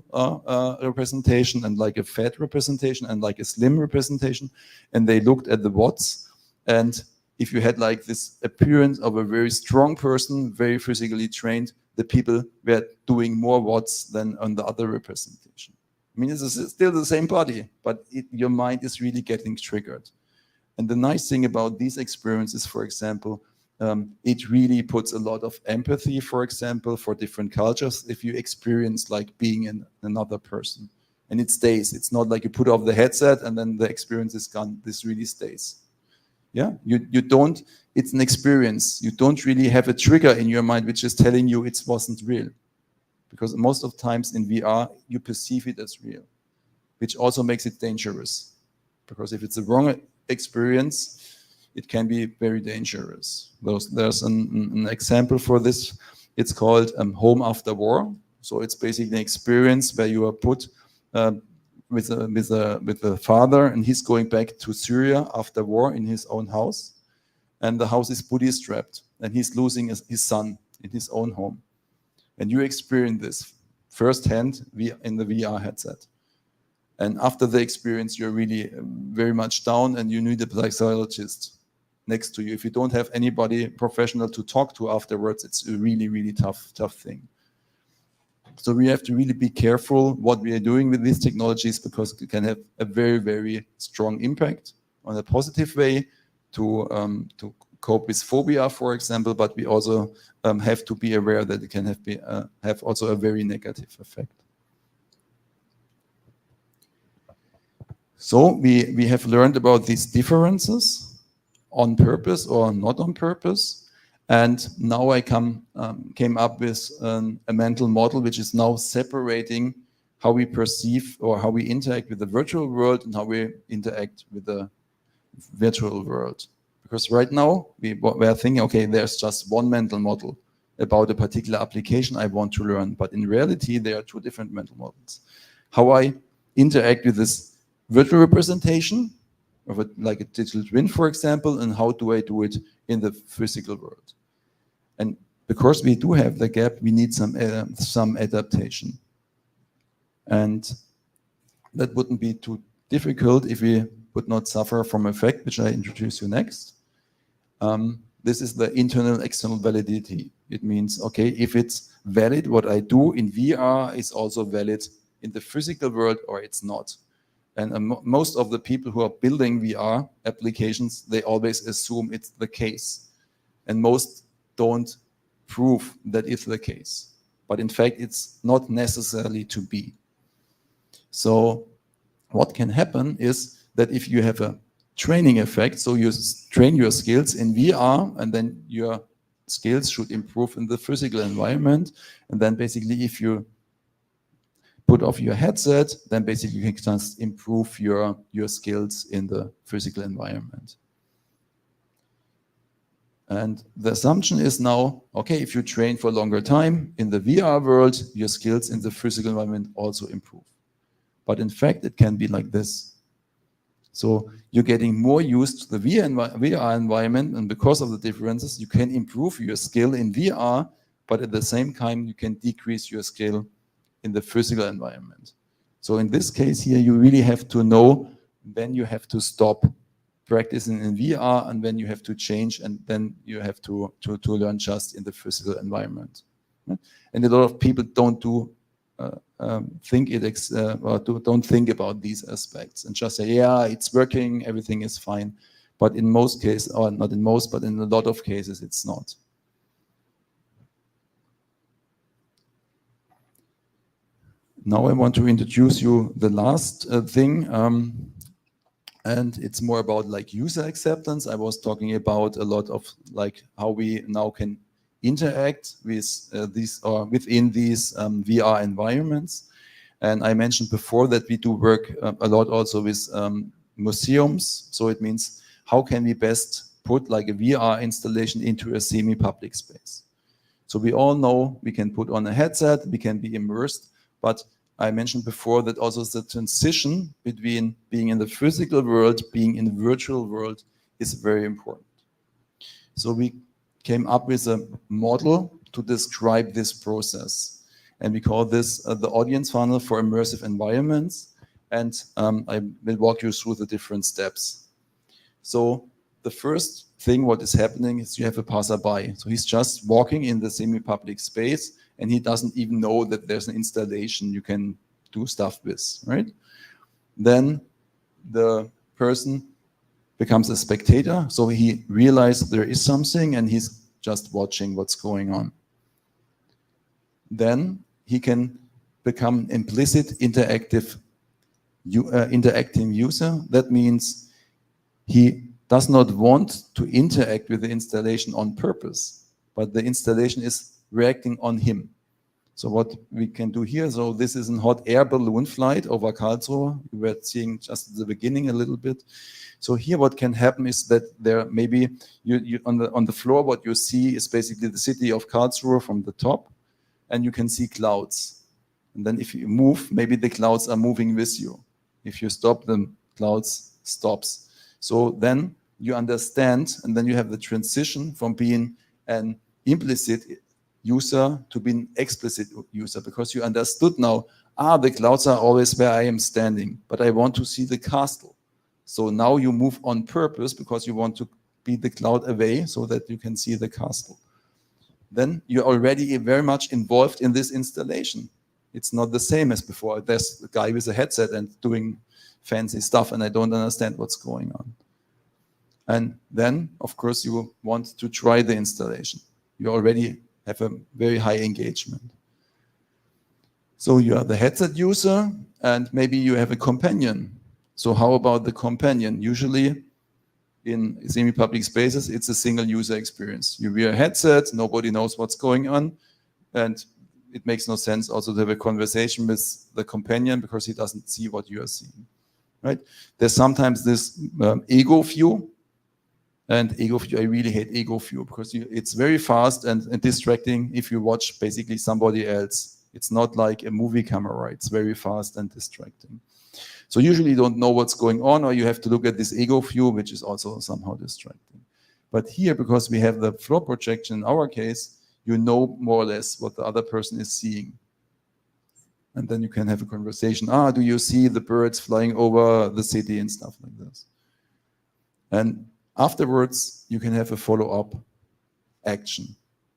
representation, and like a fat representation, and like a slim representation. And they looked at the watts, and if you had like this appearance of a very strong person, very physically trained, the people were doing more watts than on the other representation. I mean, it's still the same body, but your mind is really getting triggered. And the nice thing about these experiences, for example, it really puts a lot of empathy, for example, for different cultures. If you experience like being another person, and it stays. It's not like you put off the headset and then the experience is gone. This really stays. Yeah, you don't. It's an experience. You don't really have a trigger in your mind which is telling you it wasn't real, because most of times in VR you perceive it as real, which also makes it dangerous. Because if it's a wrong experience, it can be very dangerous. There's an example for this. It's called Home After War. So it's basically an experience where you are put with the father, and he's going back to Syria after war in his own house, and the house is booby-strapped, and he's losing his son in his own home, and you experience this firsthand in the VR headset. And after the experience, you're really very much down, and you need a psychologist next to you. If you don't have anybody professional to talk to afterwards, it's a really, really tough thing. So we have to really be careful what we are doing with these technologies, because it can have a very, very strong impact on a positive way to cope with phobia, for example, but we also have to be aware that it can have also a very negative effect. So we have learned about these differences on purpose or not on purpose. And now I came up with a mental model which is now separating how we perceive or how we interact with the virtual world and how we interact with the virtual world. Because right now we're thinking, okay, there's just one mental model about a particular application I want to learn. But in reality, there are two different mental models. How I interact with this virtual representation of like a digital twin, for example, and how do I do it in the physical world. And because we do have the gap, we need some adaptation. And that wouldn't be too difficult if we would not suffer from effect, which I introduce you next. This is the internal external validity. It means, okay, if it's valid, what I do in VR is also valid in the physical world, or it's not. And most of the people who are building VR applications, they always assume it's the case. And most don't prove that it's the case. But in fact, it's not necessarily to be. So what can happen is that if you have a training effect, so you train your skills in VR, and then your skills should improve in the physical environment. And then basically, if you put off your headset, then basically you can just improve your skills in the physical environment. And the assumption is now, okay, if you train for a longer time in the VR world, your skills in the physical environment also improve. But in fact, it can be like this. So you're getting more used to the VR environment, and because of the differences, you can improve your skill in VR, but at the same time, you can decrease your skill in the physical environment. So in this case here, you really have to know when you have to stop practicing in VR and when you have to change, and then you have to learn just in the physical environment. And a lot of people don't think about these aspects and just say, yeah, it's working, everything is fine. But in most cases, or not in most, but in a lot of cases, it's not. Now I want to introduce you the last thing, and it's more about like user acceptance. I was talking about a lot of like how we now can interact with these or within these VR environments. And I mentioned before that we do work a lot also with museums. So it means how can we best put like a VR installation into a semi-public space. So we all know we can put on a headset, we can be immersed, but I mentioned before that also the transition between being in the physical world, being in the virtual world is very important. So we came up with a model to describe this process. And we call this the audience funnel for immersive environments. And I will walk you through the different steps. So the first thing what is happening is you have a passerby. So he's just walking in the semi-public space and he doesn't even know that there's an installation you can do stuff with, right? Then the person becomes a spectator. So he realizes there is something and he's just watching what's going on. Then he can become implicit interacting user. That means he does not want to interact with the installation on purpose, but the installation is reacting on him. So what we can do here, so this is a hot air balloon flight over Karlsruhe. We were seeing just at the beginning a little bit. So here what can happen is that there maybe you on the floor what you see is basically the city of Karlsruhe from the top, and you can see clouds. And then if you move, maybe the clouds are moving with you. If you stop, the clouds stops. So then you understand, and then you have the transition from being an implicit user to being an explicit user, because you understood now, the clouds are always where I am standing, but I want to see the castle. So now you move on purpose because you want to be the cloud away so that you can see the castle. Then you're already very much involved in this installation. It's not the same as before. There's a guy with a headset and doing fancy stuff and I don't understand what's going on. And then, of course, you want to try the installation. You already have a very high engagement. So you are the headset user and maybe you have a companion. So how about the companion? Usually in semi-public spaces, it's a single user experience. You wear a headset, nobody knows what's going on, and it makes no sense also to have a conversation with the companion because he doesn't see what you are seeing, right? There's sometimes this ego view, and ego view, I really hate ego view because it's very fast and distracting if you watch basically somebody else. It's not like a movie camera, it's very fast and distracting. So usually you don't know what's going on, or you have to look at this ego view, which is also somehow distracting. But here, because we have the floor projection in our case, you know more or less what the other person is seeing. And then you can have a conversation. Do you see the birds flying over the city and stuff like this? And afterwards, you can have a follow-up action.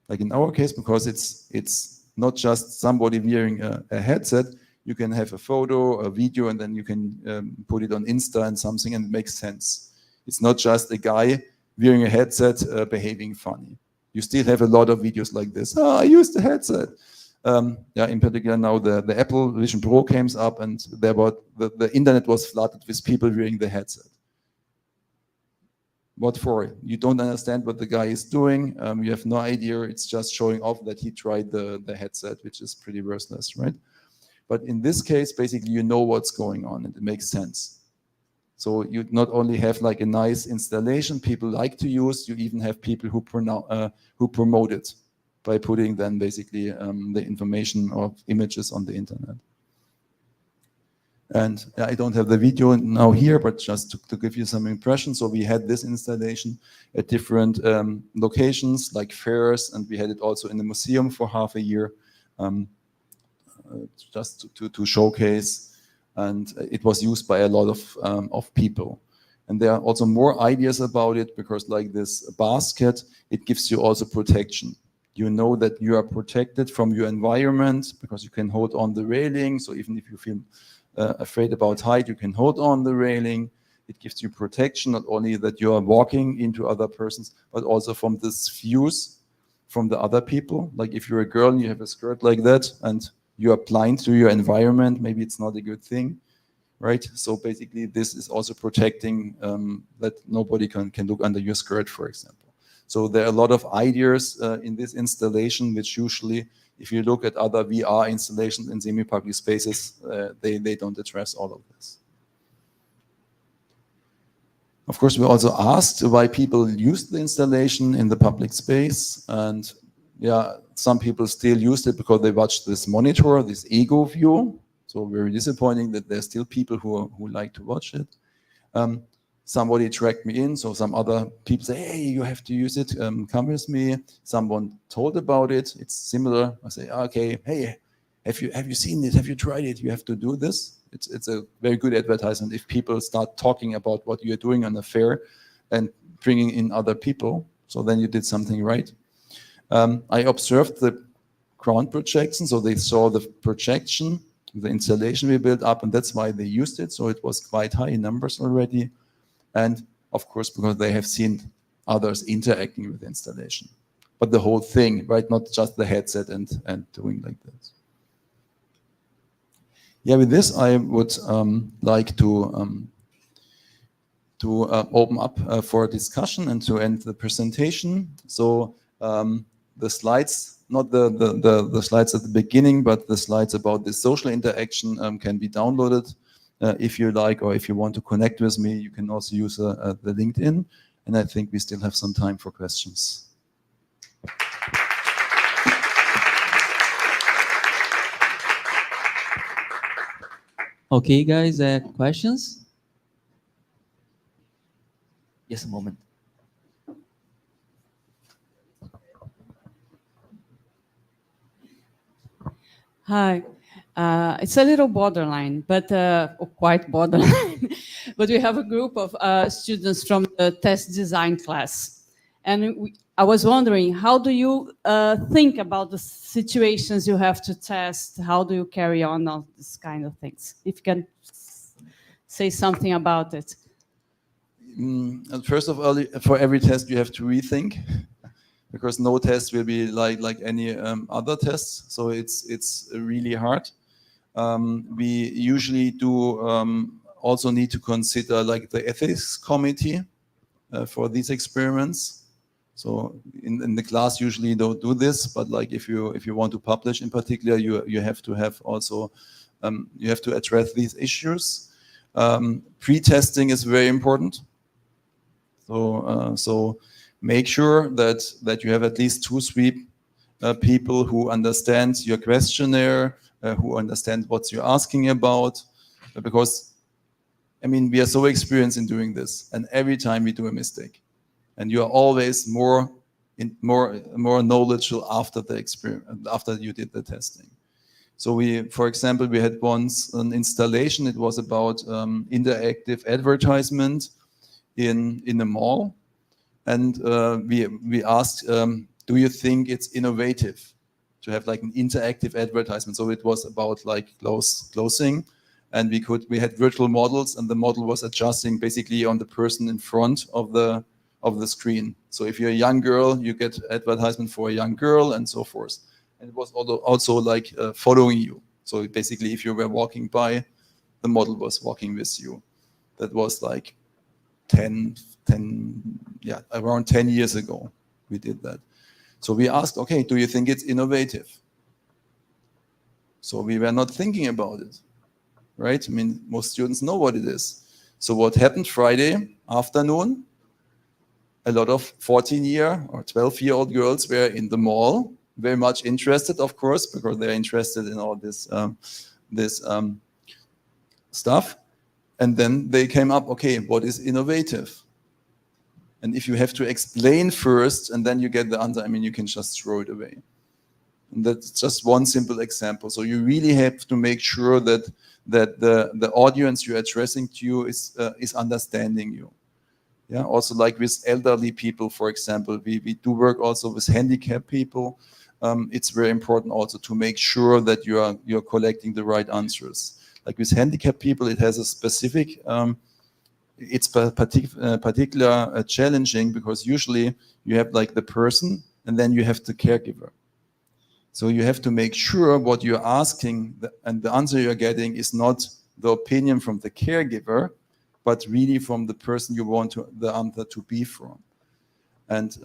Like in our case, because it's not just somebody wearing a headset, you can have a photo, a video, and then you can put it on Insta and something, and it makes sense. It's not just a guy wearing a headset behaving funny. You still have a lot of videos like this. I used the headset. In particular now the Apple Vision Pro came up, and the internet was flooded with people wearing the headset. What for? You don't understand what the guy is doing. You have no idea. It's just showing off that he tried the headset, which is pretty worthless, right? But in this case, basically, you know what's going on, and it makes sense. So you not only have like a nice installation people like to use, you even have people who promote it by putting then basically the information or images on the internet. And I don't have the video now here, but just to give you some impression. So we had this installation at different locations like fairs, and we had it also in the museum for half a year. Just to showcase, and it was used by a lot of people. And there are also more ideas about it, because like this basket, it gives you also protection. You know that you are protected from your environment because you can hold on the railing. So even if you feel afraid about height, you can hold on the railing. It gives you protection, not only that you are walking into other persons, but also from this views from the other people. Like if you're a girl and you have a skirt like that, and you are blind to your environment, maybe it's not a good thing, right? So basically this is also protecting that nobody can look under your skirt, for example. So there are a lot of ideas in this installation, which usually, if you look at other VR installations in semi-public spaces, they don't address all of this. Of course, we also asked why people used the installation in the public space, and yeah, some people still used it because they watched this monitor, this ego view. So very disappointing that there's still people who like to watch it. Somebody tracked me in, so some other people say, hey, you have to use it, come with me. Someone told about it, it's similar. I say, okay, hey, have you seen it? Have you tried it? You have to do this. It's a very good advertisement if people start talking about what you're doing on a fair and bringing in other people. So then you did something right. I observed the ground projection, so they saw the projection, the installation we built up, and that's why they used it. So it was quite high in numbers already. And of course, because they have seen others interacting with the installation. But the whole thing, right? Not just the headset and doing like this. Yeah, with this, I would like to open up for a discussion and to end the presentation. So the slides, not the slides at the beginning, but the slides about the social interaction can be downloaded if you like, or if you want to connect with me, you can also use the LinkedIn. And I think we still have some time for questions. Okay, guys, questions? Yes, a moment. Hi. It's a little borderline, but or quite borderline. But we have a group of students from the test design class. And I was wondering, how do you think about the situations you have to test? How do you carry on all this kind of things? If you can say something about it. First of all, for every test, you have to rethink, because no test will be like any other tests. So it's really hard. We usually do also need to consider like the ethics committee for these experiments. So in the class, usually don't do this, but like if you want to publish in particular, you have to have also you have to address these issues. Pre-testing is very important. So make sure that you have at least 2-3 people who understand your questionnaire, who understand what you're asking about, because I mean, we are so experienced in doing this, and every time we do a mistake, and you are always more knowledgeable after the experiment, after you did the testing. So for example, we had once an installation. It was about interactive advertisement in a mall, and we asked, do you think it's innovative to have like an interactive advertisement? So it was about like clothing, and we had virtual models, and the model was adjusting basically on the person in front of the screen. So if you're a young girl, you get advertisement for a young girl, and so forth. And it was also like following you. So basically, if you were walking by, the model was walking with you. That was like around 10 years ago, we did that. So we asked, okay, do you think it's innovative? So we were not thinking about it, right? I mean, most students know what it is. So what happened Friday afternoon? A lot of 14-year or 12-year-old girls were in the mall, very much interested, of course, because they're interested in all this stuff. And then they came up, okay, what is innovative? And if you have to explain first and then you get the answer, I mean, you can just throw it away. And that's just one simple example. So you really have to make sure that the audience you're addressing to you is understanding you. Yeah. Also, like with elderly people, for example, we do work also with handicapped people. It's very important also to make sure that you're collecting the right answers. Like with handicapped people, it has a specific, it's particular challenging, because usually you have like the person and then you have the caregiver. So you have to make sure what you're asking and the answer you're getting is not the opinion from the caregiver, but really from the person you want the answer to be from. And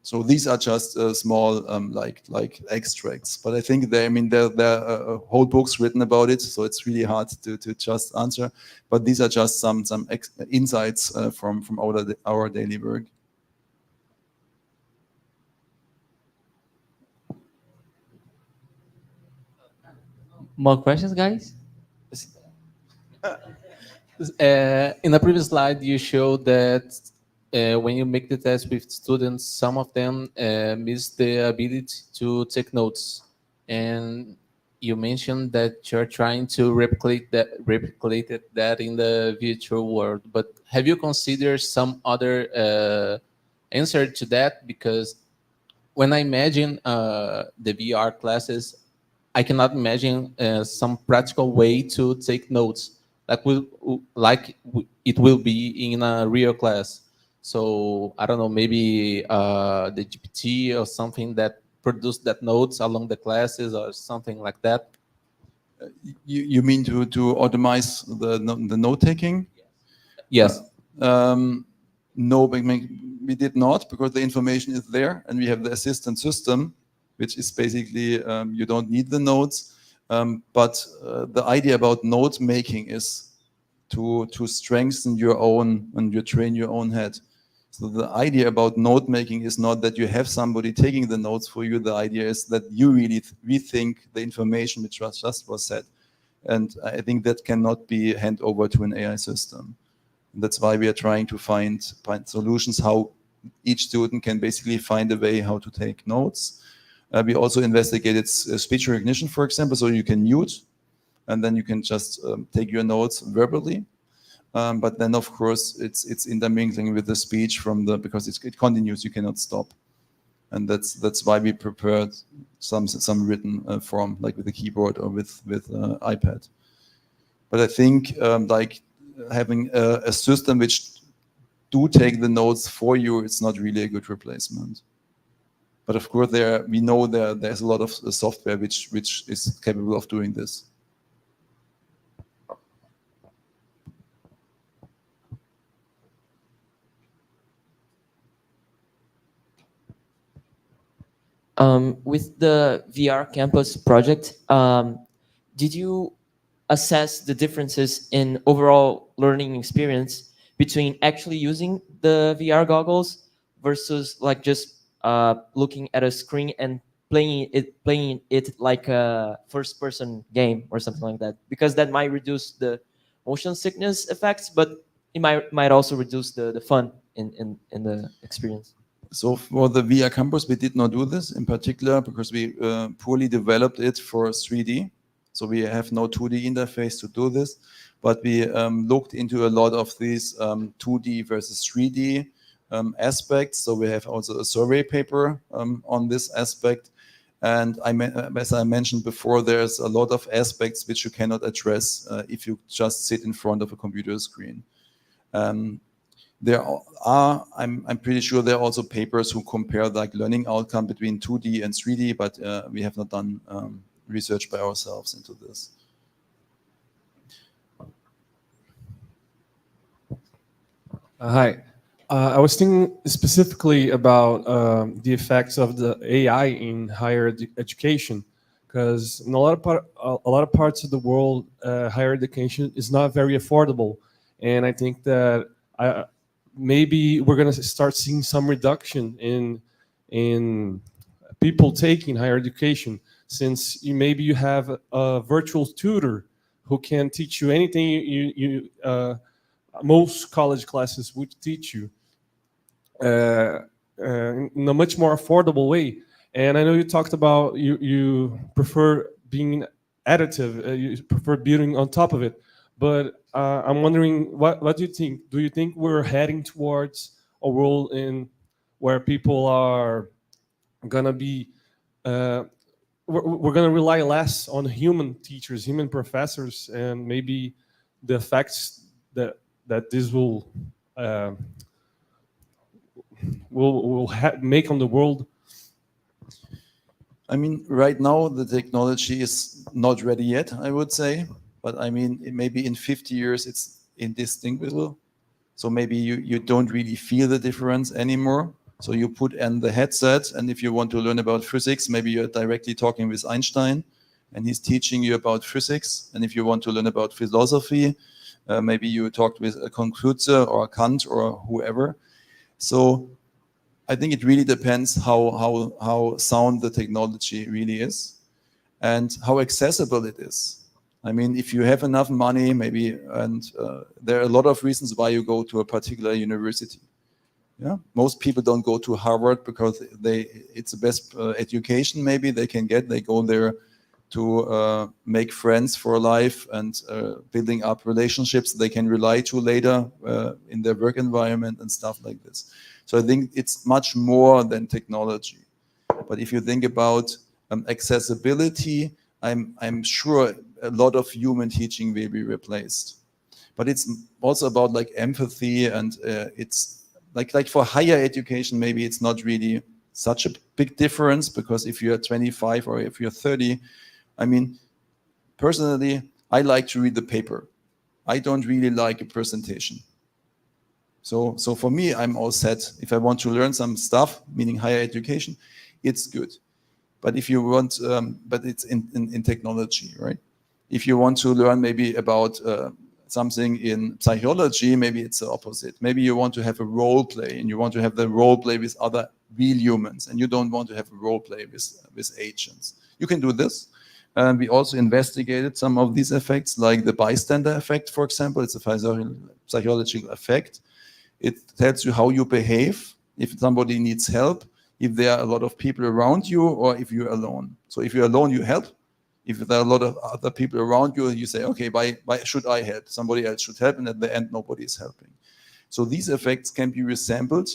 so these are just small like extracts. But I think there are whole books written about it, so it's really hard to just answer. But these are just some insights from our daily work. More questions, guys? In the previous slide, you showed that when you make the test with students, some of them miss the ability to take notes. And you mentioned that you're trying to replicate that in the virtual world. But have you considered some other answer to that? Because when I imagine the VR classes, I cannot imagine some practical way to take notes it will be in a real class. So I don't know, maybe the GPT or something that produce that notes along the classes or something like that. You mean to automate the note taking? Yes. No, we did not, because the information is there, and we have the assistant system, which is basically you don't need the notes. But the idea about note making is to strengthen your own and you train your own head. So the idea about note making is not that you have somebody taking the notes for you. The idea is that you really rethink the information which just was said. And I think that cannot be handed over to an AI system. And that's why we are trying to find solutions how each student can basically find a way how to take notes. We also investigated speech recognition, for example, so you can mute and then you can just take your notes verbally. But then, of course, it's intermingling with the speech because it continues. You cannot stop, and that's why we prepared some written form, like with a keyboard or with iPad. But I think like having a system which do take the notes for you, it's not really a good replacement. But of course, we know there's a lot of software which is capable of doing this. With the VR campus project, did you assess the differences in overall learning experience between actually using the VR goggles versus like just looking at a screen and playing it like a first-person game or something like that? Because that might reduce the motion sickness effects, but it might also reduce the fun in the experience. So for the VR campus, we did not do this in particular because we poorly developed it for 3D. So we have no 2D interface to do this, but we looked into a lot of these 2D versus 3D aspects. So we have also a survey paper on this aspect. And as I mentioned before, there's a lot of aspects which you cannot address if you just sit in front of a computer screen. I'm pretty sure there are also papers who compare like learning outcome between 2D and 3D, but we have not done research by ourselves into this. Hi. I was thinking specifically about the effects of the AI in higher education, because in a lot of parts of the world, higher education is not very affordable, and I think that maybe we're going to start seeing some reduction in people taking higher education, since maybe you have a virtual tutor who can teach you anything most college classes would teach you in a much more affordable way. And I know you talked about you prefer being additive, you prefer building on top of it, but I'm wondering, what do you think? Do you think we're heading towards a world where people are gonna be we're gonna rely less on human teachers, human professors, and maybe the effects that this will make on the world? I mean, right now the technology is not ready yet, I would say. But I mean, maybe in 50 years it's indistinguishable. So maybe you don't really feel the difference anymore. So you put in the headset, and if you want to learn about physics, maybe you're directly talking with Einstein, and he's teaching you about physics. And if you want to learn about philosophy, maybe you talked with a Confucius or Kant or whoever. So I think it really depends how sound the technology really is and how accessible it is. I mean, if you have enough money, maybe, and there are a lot of reasons why you go to a particular university. Yeah, most people don't go to Harvard because it's the best education maybe they can get. They go there to make friends for life and building up relationships they can rely to later in their work environment and stuff like this. So I think it's much more than technology. But if you think about accessibility, I'm sure a lot of human teaching will be replaced. But it's also about like empathy, and it's like for higher education, maybe it's not really such a big difference, because if you're 25 or if you're 30, I mean, personally, I like to read the paper. I don't really like a presentation. So for me, I'm all set. If I want to learn some stuff, meaning higher education, it's good. But if you want, but it's in technology, right? If you want to learn maybe about something in psychology, maybe it's the opposite. Maybe you want to have a role play, and you want to have the role play with other real humans, and you don't want to have a role play with agents. You can do this. We also investigated some of these effects, like the bystander effect, for example. It's a psychological effect. It tells you how you behave, if somebody needs help, if there are a lot of people around you, or if you're alone. So if you're alone, you help. If there are a lot of other people around you, you say, okay, why should I help? Somebody else should help, and at the end, nobody is helping. So these effects can be resampled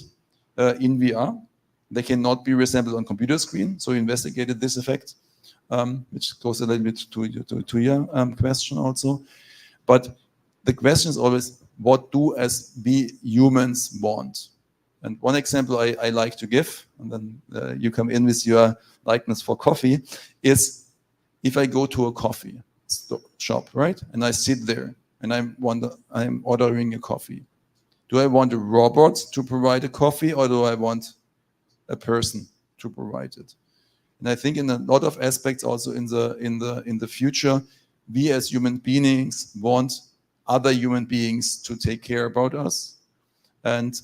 in VR. They cannot be resampled on computer screen. So we investigated this effect, which goes a little bit to your question also. But the question is always, what do we humans want? And one example I like to give, and then you come in with your likeness for coffee, is if I go to a coffee shop, right? And I sit there and I'm ordering a coffee. Do I want a robot to provide a coffee, or do I want a person to provide it? And I think in a lot of aspects also in the future, we as human beings want other human beings to take care about us. And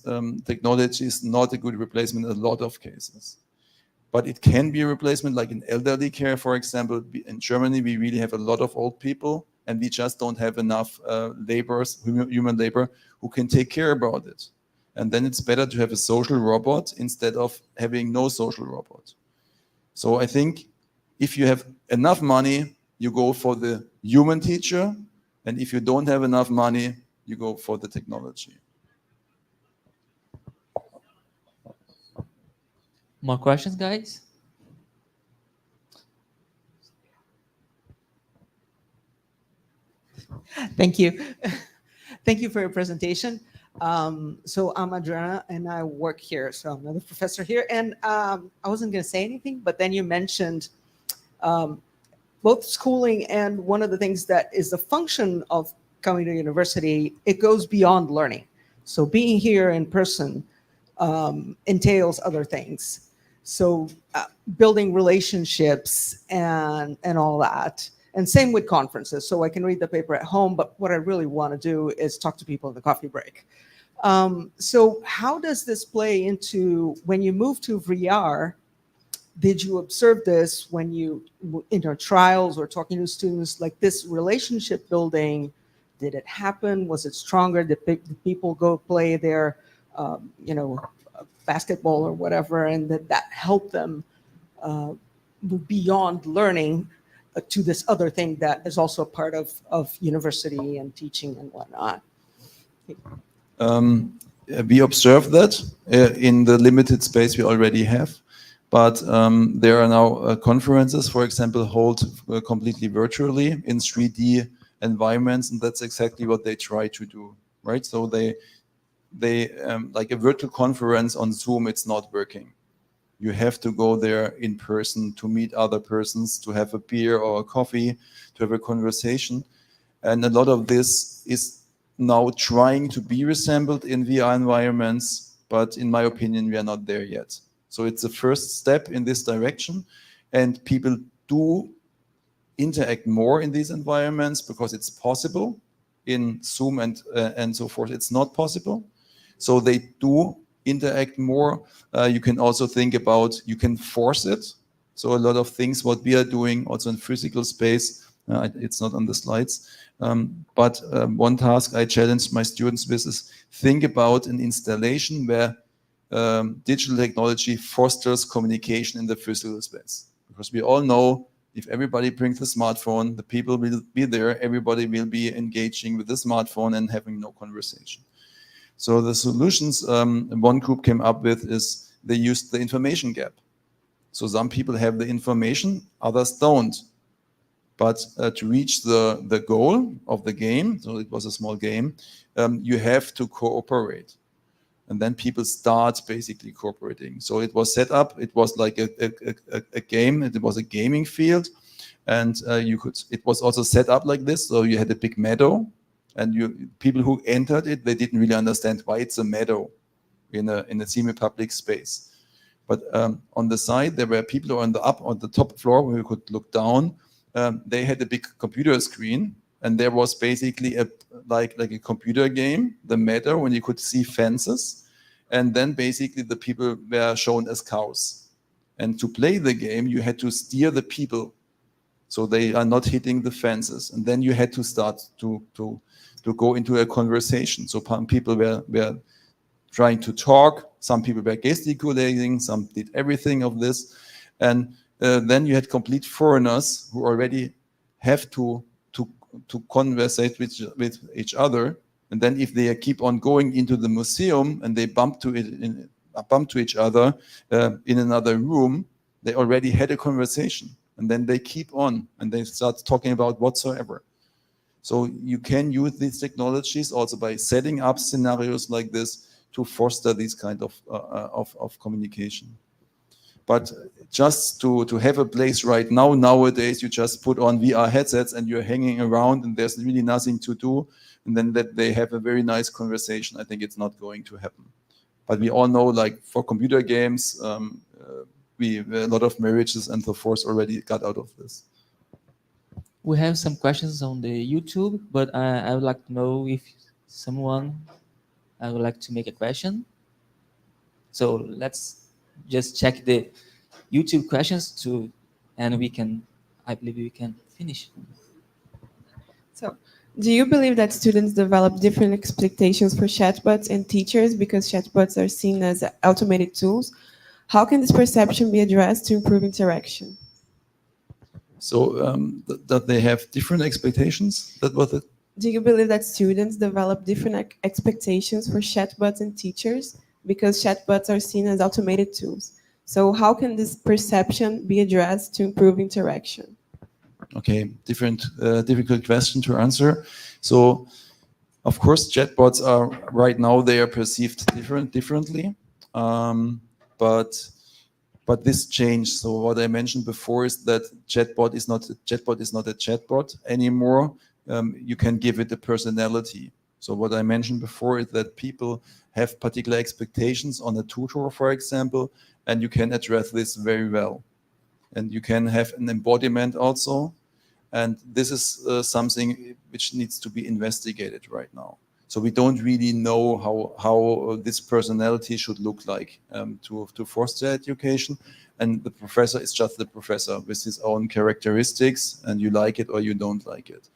technology is not a good replacement in a lot of cases. But it can be a replacement, like in elderly care, for example. In Germany, we really have a lot of old people, and we just don't have enough human labor, who can take care about it. And then it's better to have a social robot instead of having no social robot. So I think if you have enough money, you go for the human teacher, and if you don't have enough money, you go for the technology. More questions, guys? Thank you. Thank you for your presentation. So I'm Adriana, and I work here. So I'm another professor here. And I wasn't going to say anything, but then you mentioned both schooling, and one of the things that is the function of coming to university, it goes beyond learning. So being here in person entails other things. So building relationships and all that. And same with conferences. So I can read the paper at home, but what I really want to do is talk to people in the coffee break. So how does this play into, when you move to VR, did you observe this when you, in your trials or talking to students, like this relationship building, did it happen? Was it stronger? Did people go play their, basketball or whatever, and that helped them move beyond learning to this other thing that is also a part of university and teaching and whatnot? We observe that in the limited space we already have, but there are now conferences, for example, held completely virtually in 3D environments, and that's exactly what they try to do, right? So they like a virtual conference on Zoom, it's not working. You have to go there in person to meet other persons, to have a beer or a coffee, to have a conversation. And a lot of this is now trying to be resembled in VR environments, but in my opinion, we are not there yet. So it's the first step in this direction, and people do interact more in these environments because it's possible. In Zoom and so forth, it's not possible. So they do interact more. You can also think about, you can force it. So a lot of things what we are doing also in physical space, it's not on the slides, but one task I challenged my students with is think about an installation where digital technology fosters communication in the physical space. Because we all know if everybody brings a smartphone, the people will be there, everybody will be engaging with the smartphone and having no conversation. So the solutions one group came up with is they used the information gap. So some people have the information, others don't. But to reach the goal of the game, so it was a small game, you have to cooperate. And then people start basically cooperating. So it was set up, it was like a game, it was a gaming field. And it was also set up like this. So you had a big meadow, and people who entered it, they didn't really understand why it's a meadow in a semi-public space. But on the side, there were people who were on the top floor where you could look down. They had a big computer screen, and there was basically like a computer game, the meadow, when you could see fences. And then basically the people were shown as cows. And to play the game, you had to steer the people so they are not hitting the fences. And then you had to start to go into a conversation. So people were trying to talk. Some people were gesticulating. Some did everything of this. And then you had complete foreigners who already have to conversate with each other. And then if they keep on going into the museum and they bump to each other in another room, they already had a conversation. And then they keep on and they start talking about whatsoever. So you can use these technologies also by setting up scenarios like this to foster these kind of communication. But just to have a place right now, nowadays, you just put on VR headsets and you're hanging around and there's really nothing to do. And then that they have a very nice conversation. I think it's not going to happen. But we all know, like for computer games, a lot of marriages and so forth already got out of this. We have some questions on the YouTube, but I would like to know if someone would like to make a question. So let's just check the YouTube questions and I believe we can finish. So, do you believe that students develop different expectations for chatbots and teachers because chatbots are seen as automated tools? How can this perception be addressed to improve interaction? So that they have different expectations? Do you believe that students develop different expectations for chatbots and teachers because chatbots are seen as automated tools? So how can this perception be addressed to improve interaction? Okay, difficult question to answer. So, of course, chatbots are right now they are perceived differently, but this changed. So what I mentioned before is that chatbot is not a chatbot anymore. You can give it a personality. So what I mentioned before is that people have particular expectations on a tutor, for example, and you can address this very well. And you can have an embodiment also. And this is something which needs to be investigated right now. So we don't really know how this personality should look like to foster education. And the professor is just the professor with his own characteristics, and you like it or you don't like it.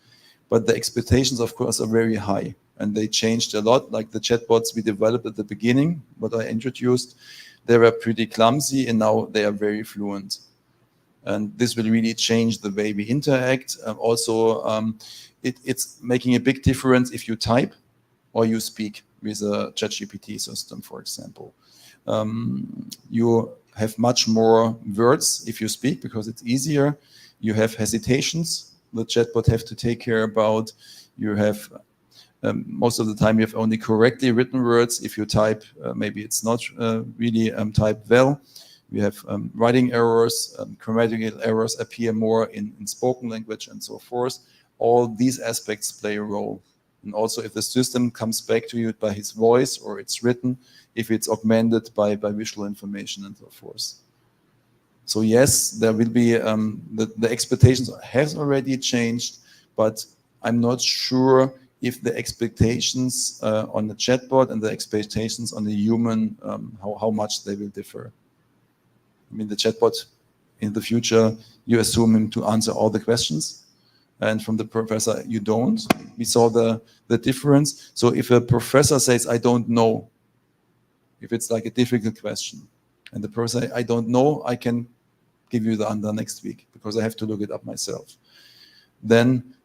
But the expectations, of course, are very high, and they changed a lot. Like the chatbots we developed at the beginning, what I introduced, they were pretty clumsy, and now they are very fluent. And this will really change the way we interact. It's making a big difference if you type or you speak with a ChatGPT system, for example. You have much more words if you speak because it's easier. You have hesitations the chatbot have to take care about. You have most of the time you have only correctly written words. If you type, maybe it's not really typed well. We have writing errors, grammatical errors appear more in spoken language and so forth. All these aspects play a role. And also if the system comes back to you by his voice or it's written, if it's augmented by visual information and so forth. So yes, there will be, the expectations have already changed, but I'm not sure if the expectations on the chatbot and the expectations on the human, how much they will differ. I mean, the chatbot in the future, you assume him to answer all the questions. And from the professor, you don't. We saw the difference. So if a professor says, I don't know, if it's like a difficult question, and the professor says, I don't know, I can give you the answer next week because I have to look it up myself. Then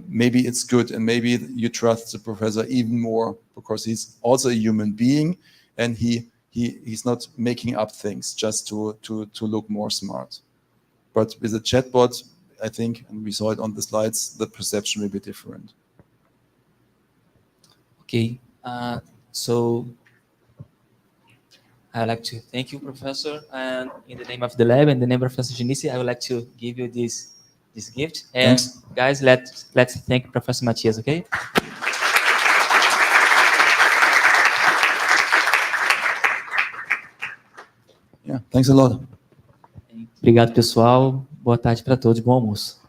maybe it's good, and maybe you trust the professor even more because he's also a human being, and he's not making up things just to look more smart. But with a chatbot, I think, and we saw it on the slides, the perception will be different. Okay, so I'd like to thank you, Professor, and in the name of the lab and the name of Professor Janice, I would like to give you this gift. And Thanks. guys, let's thank Professor Matthias, okay? Yeah, thanks a lot. Obrigado, pessoal. Boa tarde para todos. Bom almoço.